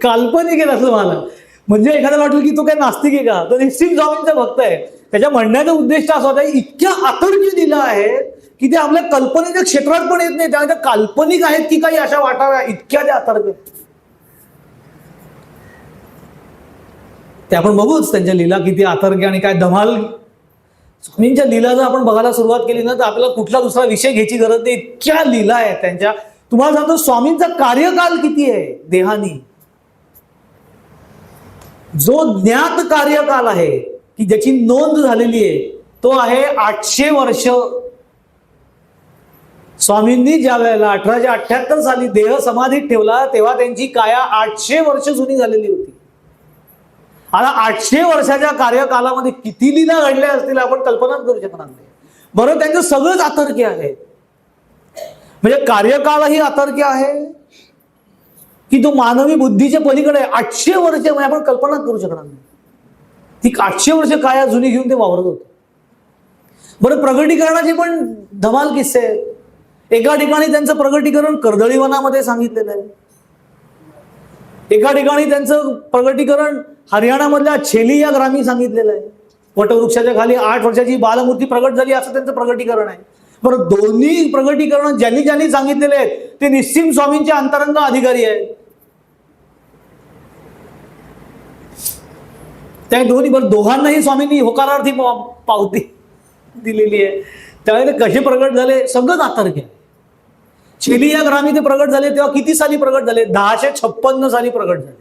काल्पनिक आहेत असं मला. म्हणजे एखाद्याला वाटलं की तो काय नास्तिक आहे का, तो निश्चित स्वामींचा भक्त आहे. त्याच्या म्हणण्याचा उद्देश असा होता, इतक्या अतर्क्य लीला आहेत की ते आपल्या कल्पनेच्या क्षेत्रात पण येत नाही, त्या काल्पनिक आहेत की काही अशा वाटाव्या, इतक्या त्या अतर्क्य. ते आपण बघूच त्यांच्या लीला किती अतर्क्य आणि काय धमाल. स्वामींच्या लीला जर आपण बघायला सुरुवात केली ना, तर आपल्याला कुठला दुसरा विषय घ्यायची गरज नाही, इतक्या लीला आहेत त्यांच्या. तुम्हाला सांगतो स्वामींचा कार्यकाल किती आहे देहानी. जो ज्ञात कार्यकाल आहे की ज्याची नोंद झालेली आहे, तो आहे 800 वर्ष. स्वामींनी ज्या वेळेला 1878 साली देह समाधीत ठेवला, तेव्हा त्यांची काया 800 वर्ष जुनी झालेली होती. आता 800 वर्षाच्या कार्यकालामध्ये किती लीला घडल्या असतील आपण कल्पनाच करू शकणार नाही. बरं, त्यांचं सगळंच अतर्क्य आहे. म्हणजे कार्यकाळही अतर्क्य आहे की तो मानवी बुद्धीच्या पलीकडे आहे. 800 वर्ष म्हणजे आपण कल्पना करू शकणार नाही. ती 800 वर्ष काया जुनी घेऊन ते वावरत होते. बरं, प्रगटीकरणाचे पण धमाल किस्से आहेत. एका ठिकाणी त्यांचं प्रगटीकरण कर्दळीवनामध्ये सांगितलेलं आहे. एका ठिकाणी त्यांचं प्रगटीकरण हरियाणामधल्या छेली या ग्रामी सांगितलेलं आहे. वटवृक्षाच्या खाली 8 वर्षाची बालमूर्ती प्रगट झाली असं त्यांचं प्रगटीकरण आहे. बरं, दोन्ही प्रगटीकरण ज्यांनी ज्यांनी सांगितलेले आहेत ते निस्सिम स्वामींचे अंतरंग अधिकारी आहेत. त्या दोन्ही बरं दोघांनाही स्वामींनी होकारार्थी पावती दिलेली आहे. त्यावेळी ते कसे प्रगट झाले सगळंच अतर्क्य आहे. छेली या ग्रामी ते प्रगट झाले तेव्हा किती साली प्रगट झाले? 1056 साली प्रगट झाले.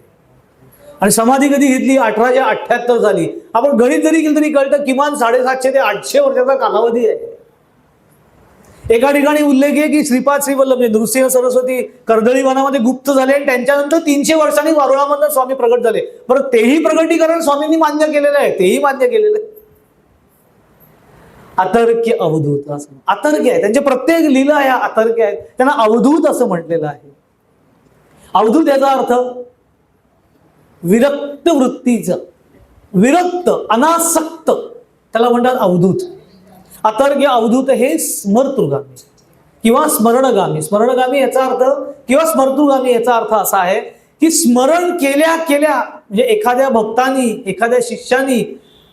आणि समाधी कधी घेतली? 1878 साली. आपण गणित जरी केलं तरी कळतं किमान 750 ते 800 वर्षाचा कालावधी आहे. एका ठिकाणी उल्लेख आहे की श्रीपाद श्रीवल्लभ म्हणजे नृसिंह सरस्वती कर्दळी वनामध्ये गुप्त झाले आणि त्यांच्यानंतर 300 वर्षांनी वारुळामधून स्वामी प्रगट झाले. बरं, तेही प्रगटीकरण स्वामींनी मान्य केलेलं आहे. तेही मान्य केलेलं आहे. अतर्क्य अवधूत असं अतर्क्य आहे. त्यांचे प्रत्येक लीला या अतर्क्य आहेत. त्यांना अवधूत असं म्हटलेलं आहे. अवधूत याचा अर्थ विरक्त वृत्तीचं, विरक्त अनासक्त त्याला म्हणतात अवधूत. अतर्क्य अवधूत हे स्मर्तृगामी किंवा स्मरणगामी. स्मरणगामी याचा अर्थ किंवा स्मर्तृगामी याचा अर्थ असा आहे की स्मरण केल्या केल्या म्हणजे एखाद्या भक्तानी एखाद्या शिष्यानी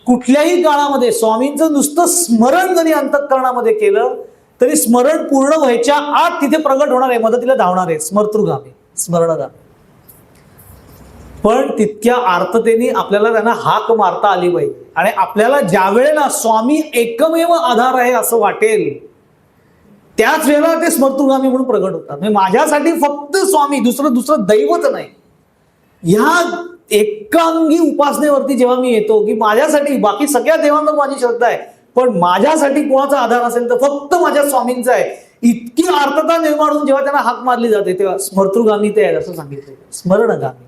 कुठल्याही काळामध्ये स्वामींचं नुसतं स्मरण जरी अंतःकरणामध्ये केलं तरी स्मरण पूर्ण व्हायच्या आत तिथे प्रगट होणार आहे, मदतीला धावणार आहे. स्मर्तृगामी, स्मरणगामी. पण तितक्या आर्ततेने आपल्याला त्यांना हाक मारता आली पाहिजे. आणि आपल्याला ज्या वेळेला स्वामी एकमेव आधार आहे असं वाटेल त्याच वेळेला ते स्मर्तृगामी म्हणून प्रगट होतात. म्हणजे माझ्यासाठी फक्त स्वामी, दुसरं दैवत नाही. ह्या एकांगी उपासनेवरती जेव्हा मी येतो की माझ्यासाठी बाकी सगळ्या देवांवर माझी श्रद्धा आहे पण माझ्यासाठी कोणाचा आधार असेल तर फक्त माझ्या स्वामींचा आहे, इतकी आर्तता निर्माण होऊन जेव्हा त्यांना हाक मारली जाते तेव्हा स्मर्तृगामी ते आहे असं सांगितलं. स्मरणगामी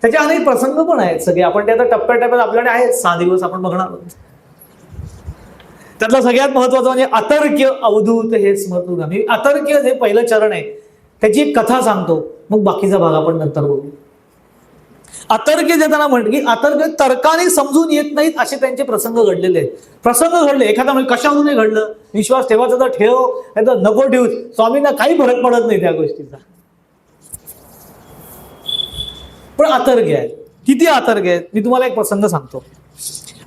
त्याचे अनेक प्रसंग पण आहेत सगळे. आपण ते आता टप्प्याटप्प्यात आपल्याकडे आहेत 6 दिवस आपण बघणार आहोत. त्यातलं सगळ्यात महत्वाचं म्हणजे अतर्क्य अवधूत हे स्मर्तृगामी. अतर्क्य जे पहिलं चरण आहे त्याची एक कथा सांगतो, मग बाकीचा भाग आपण नंतर बघू. अतर्क्य जे त्यांना म्हणत की अतर्क्य तर्काने समजून येत नाहीत असे त्यांचे प्रसंग घडलेले आहेत. प्रसंग घडले एखादा म्हणजे कशाहून घडलं, विश्वास ठेवायचा तर ठेव नाही तर नको ठेवू, स्वामींना काही फरक पडत नाही त्या गोष्टीचा. पण अतर्क्य आहे. किती अतर्क्य आहेत मी तुम्हाला एक प्रसंग सांगतो.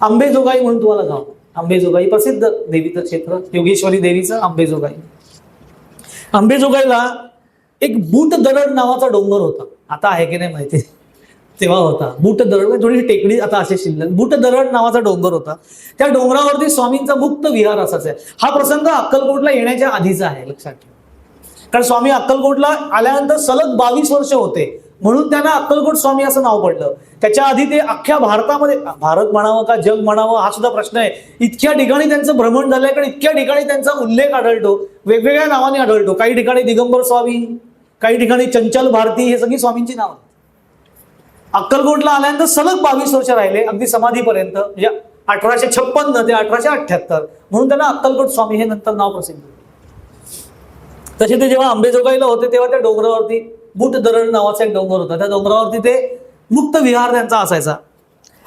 अंबेजोगाई म्हणून तुम्हाला गाव, अंबेजोगाई प्रसिद्ध देवीचं क्षेत्र, योगेश्वरी देवीचं अंबेजोगाई. अंबेजोगाईला एक बूट दरड नावाचा डोंगर होता. आता आहे की नाही माहिती, तेव्हा होता. बूट दरड थोडीशी टेकडी आता असे शिल्लक. बूट दरड नावाचा डोंगर होता. त्या डोंगरावरती स्वामींचा मुक्त विहार असायचा. हा प्रसंग अक्कलकोटला येण्याच्या आधीचा आहे, लक्षात ठेवा. कारण स्वामी अक्कलकोटला आल्यानंतर सलग 22 वर्ष होते म्हणून त्यांना अक्कलकोट स्वामी असं नाव पडलं. त्याच्या आधी ते अख्ख्या भारतामध्ये, भारत म्हणावं का जग म्हणावं हा सुद्धा प्रश्न आहे, इतक्या ठिकाणी त्यांचं भ्रमण झालंय. कारण इतक्या ठिकाणी त्यांचा उल्लेख आढळतो, वेगवेगळ्या नावाने आढळतो. काही ठिकाणी दिगंबर स्वामी, काही ठिकाणी चंचल भारती, हे सगळी स्वामींची नावं. अक्कलकोटला आल्यानंतर सलग 22 वर्ष राहिले अगदी समाधीपर्यंत, म्हणजे 1856 ते 1878 म्हणून त्यांना अक्कलकोट स्वामी हे नंतर नाव प्रसिद्ध. तसे ते जेव्हा अंबेजोगाईला होते तेव्हा त्या डोंगरावरती बूट दरड नावाचा एक डोंगर होता. त्या डोंगरावरती ते मुक्त विहार त्यांचा असायचा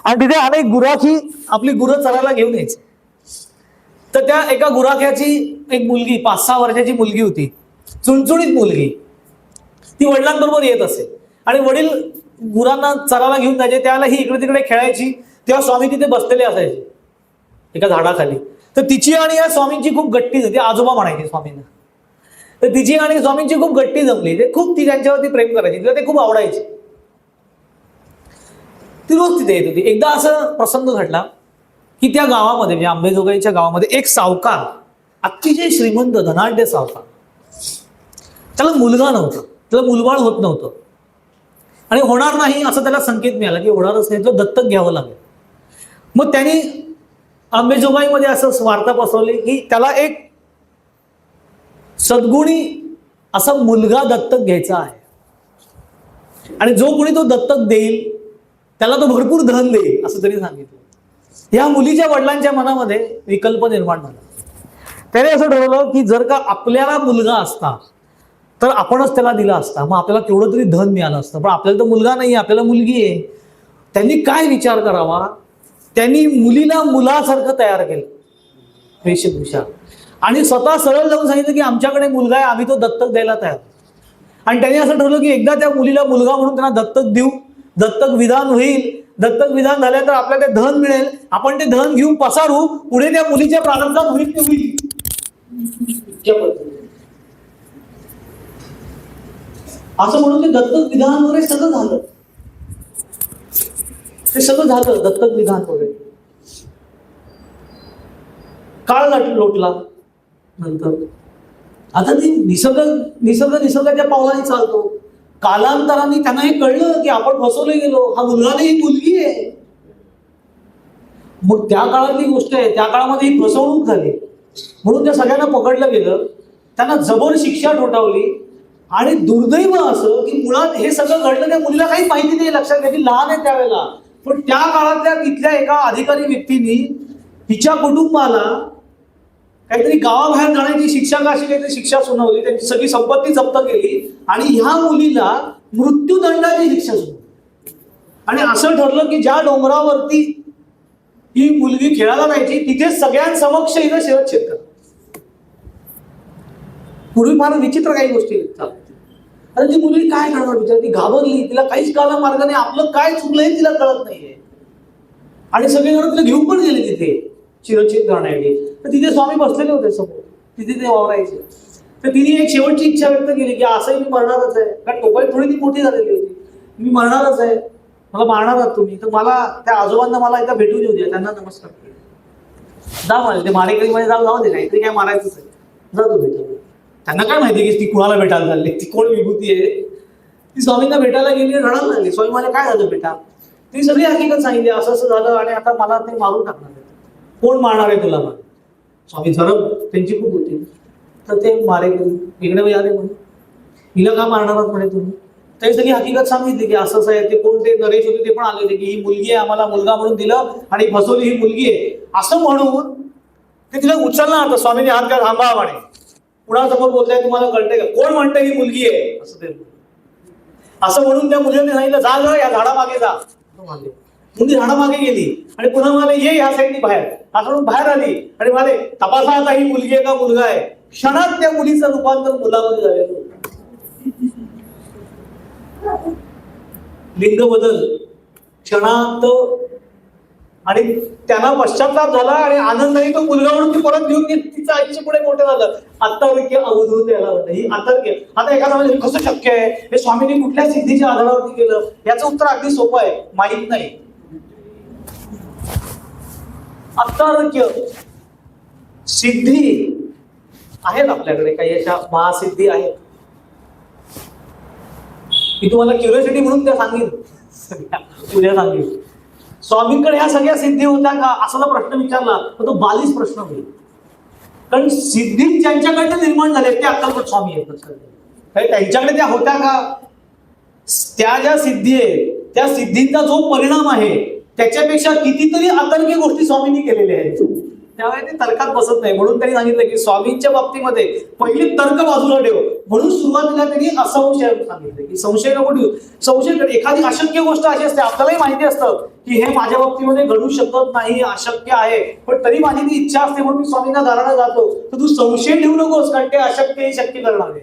आणि तिथे अनेक गुराखी आपली गुरं चरायला घेऊन यायची. तर त्या एका गुराख्याची एक मुलगी 5-6 वर्षाची मुलगी होती, चुणचुणीत मुलगी. ती वडिलांबरोबर येत असे आणि वडील गुरांना चरायला घेऊन जायचे. त्याला ही इकडे तिकडे खेळायची. तेव्हा स्वामी तिथे बसलेले असायचे एका झाडाखाली. तर तिची आणि या स्वामींची खूप गट्टी झाली. आजोबा म्हणायचे स्वामींना. तर तिची आणि स्वामींची खूप गट्टी जमली. ते खूप ती त्यांच्यावरती प्रेम करायची, तिला ते खूप आवडायचे. ती रोज तिथे येत होती. एकदा असं प्रसंग घडला की त्या गावामध्ये म्हणजे अंबेजोगाईच्या गावामध्ये एक सावकार, अतिशय श्रीमंत धनाढ्य सावकार, त्याला मुलगा नव्हता, त्याला मुलबाळ होत नव्हतं आणि होणार नाही असं त्याला संकेत मिळाला की होणारच नाही, तो दत्तक घ्यावं लागेल. मग त्यांनी अंबेजोगाईमध्ये असं वार्ता पसरवली की त्याला एक सद्गुणी असा मुलगा दत्तक घ्यायचा आहे आणि जो कोणी तो दत्तक देईल त्याला तो भरपूर धन देईल असं तरी सांगितलं. या मुलीच्या वडिलांच्या मनामध्ये विकल्प निर्माण झाला. त्याने असं ठरवलं की जर का आपल्याला मुलगा असता तर आपणच त्याला दिला असता, मग आपल्याला तेवढं तरी धन मिळालं असतं. पण आपल्याला तर मुलगा नाही, आपल्याला मुलगी आहे. त्यांनी काय विचार करावा, त्यांनी मुलीला मुलासारखं तयार केलं, वेशभूषा, आणि स्वतः सरळ जाऊन सांगितलं की आमच्याकडे मुलगा आहे, आम्ही तो दत्तक द्यायला तयार. आणि त्यांनी असं ठरवलं की एकदा त्या मुलीला मुलगा म्हणून त्यांना दत्तक देऊ, दत्तक विधान होईल, दत्तक विधान झाल्यानंतर आपल्याला ते धन मिळेल, आपण ते धन घेऊन पसारू, पुढे त्या मुलीच्या प्रारंभात होईल ते होईल. असं म्हणून ते दत्तक विधान वगैरे सगळं झालं, ते सगळं झालं दत्तक विधान वगैरे. काळ लोटला नंतर, आता ती निसर्गाच्या पावलाने चालतो. कालांतराने त्यांना हे कळलं की आपण फसवले गेलो, हा मुलगा नाही, ही मुलगी आहे. मग त्या काळातली गोष्ट आहे, त्या काळामध्ये ही फसवणूक झाली, म्हणून त्या सगळ्यांना पकडलं गेलं, त्यांना जबर शिक्षा ठोठावली. आणि दुर्दैव असं की मुळात हे सगळं घडलं त्या मुलीला काही माहिती नाही, लक्षात घ्या, ती लहान आहे त्यावेळेला. पण त्या काळातल्या तिथल्या एका अधिकारी व्यक्तीने तिच्या कुटुंबाला काहीतरी गावाबाहेर जाण्याची शिक्षा का अशी काहीतरी शिक्षा सुनावली, त्यांची सगळी संपत्ती जप्त केली आणि ह्या मुलीला मृत्यूदंडाची शिक्षा सुनावली. आणि असं ठरलं की ज्या डोंगरावरती ही मुलगी खेळायला जायची तिथे सगळ्यांसमक्ष हिनं शिरच्छेद करा. पूर्वी फार विचित्र काही गोष्टी चालतात. आणि ती मुलगी काय करणार विचार, ती घाबरली, तिला काहीच कळला मार्ग नाही, आपलं काय चुकलं हे तिला कळत नाहीये. आणि सगळेजण तिला घेऊन पण गेले तिथे शिरच्छेद करण्यासाठी. तर तिथे स्वामी बसलेले होते समोर, तिथे ते वावरायचे. तर तिने एक शेवटची इच्छा व्यक्त केली की असंही मी मरणारच आहे, कारण टोपाई थोडी ती मोठी झालेली होती, मी मरणारच आहे, मला मारणार आहात तुम्ही, तर मला त्या आजोबांना मला एकदा भेटून येऊ द्या, त्यांना नमस्कार केला. जा मला ते मारेकरी मध्ये जाऊ दे, काहीतरी काय मारायचंच आहे, जा तू भेटा. त्यांना काय माहिती की ती कुणाला भेटायला चालली, ती कोण विभूती आहे. ती स्वामींना भेटायला गेली, रडायला लागली. स्वामी मला काय झालं बेटा, ती सगळी हकीकत सांगितली, असं असं झालं आणि आता मला ते मारून टाकणार आहे. कोण मारणार आहे तुला? मला स्वामी जरब त्यांची खूप होती. तर ते मारेकरी इकडे आले म्हणे, हिला का मारणार आहात म्हणे तुम्ही. त्यांनी सगळी हकीकत सांगितली की असंच आहे. ते कोण ते नरेश होते ते पण आले होते की ही मुलगी आहे, आम्हाला मुलगा म्हणून दिलं आणि फसवली ही मुलगी आहे असं म्हणून ते तिला उचलणार. तर स्वामींनी हात काय थांबा म्हणे, कुणासमोर बोलताय तुम्हाला कळतंय का, कोण म्हणतंय ही मुलगी आहे असं ते. असं म्हणून त्या मुलीने सांगितलं जा ग या झाडामागे जा. मुलगी झाडामागे गेली आणि पुन्हा मला ये ह्या साईडनी बाहेर, असं बाहेर आली आणि मला तपासा आता ही मुलगी आहे का मुलगा आहे. क्षणात त्या मुलीचं रूपांतर मुलामध्ये झालेलं, लिंग बदल क्षणात. आणि त्यांना पश्चाताप झाला आणि आनंदाने तो मुलगा म्हणून ती परत घेऊन गेली, तिचं आईच्या पुढे मोठं झालं. अतर्क्य अवधूत याला म्हणतात, ही अतर्क्य. आता एखादा म्हणजे कसं शक्य आहे, हे स्वामींनी कुठल्या सिद्धीच्या आधारावरती केलं, याचं उत्तर अगदी सोपं आहे, माहित नाही. अतर्क्य सिद्धी आहेत आपल्याकडे, काही अशा महासिद्धी आहेत. मी तुम्हाला क्युरिओसिटी म्हणून त्या सांगेन, उद्या सांगेन. स्वामींकडे ह्या सगळ्या सिद्धी होत्या का असा प्रश्न विचारला तर तो 42 प्रश्न होईल. कारण सिद्धी ज्यांच्याकडे निर्माण झाले ते अक्कलकोट स्वामी आहेत, त्यांच्याकडे त्या होत्या का. त्या ज्या सिद्धी आहेत त्या सिद्धींचा जो परिणाम आहे त्याच्यापेक्षा कितीतरी अतर्क्य गोष्टी स्वामींनी केलेल्या आहेत. त्यामुळे ते तर्कात बसत नाही. म्हणून त्यांनी सांगितलं की स्वामींच्या बाबतीमध्ये पहिले तर्क बाजूला ठेव, म्हणून सुरुवातीला त्यांनी असंशय सांगितलं की संशय नको ठेवू. संशय एखादी अशक्य गोष्ट अशी असते, आपल्यालाही माहिती असतं की हे माझ्या बाबतीमध्ये घडू शकत नाही, अशक्य आहे, पण तरी माझी ती इच्छा असते म्हणून मी स्वामींना दाराला जातो. तर तू संशय ठेवू नकोस, कारण ते अशक्य हे शक्य करणार आहे,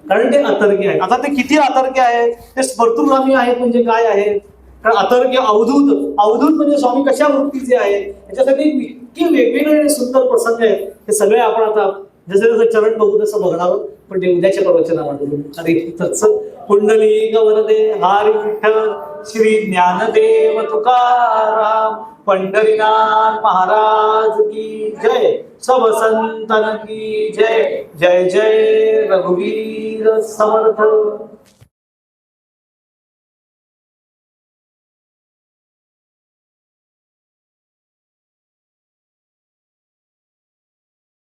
कारण ते अतर्क्य आहे. आता ते किती अतर्क्य आहे, ते स्फूर्तगामी आहेत म्हणजे काय आहे. कारण अतर्क्य अवधूत, अवधूत म्हणजे स्वामी कशा वृत्तीचे आहेत, याच्यासाठी इतके वेगवेगळे सुंदर प्रसंग आहेत. हे सगळे आपण आता जसं जसं चरण बघू तसं बघणार, पण ते उद्याच्या प्रवचनामध्ये. हरी तत्सत. पुंडलिक वरदे हरी विठ्ठल श्री ज्ञानदेव तुकाराम पंढरीनाथ महाराज की जय. सब संतन की जय. जय जय रघुवीर समर्थ.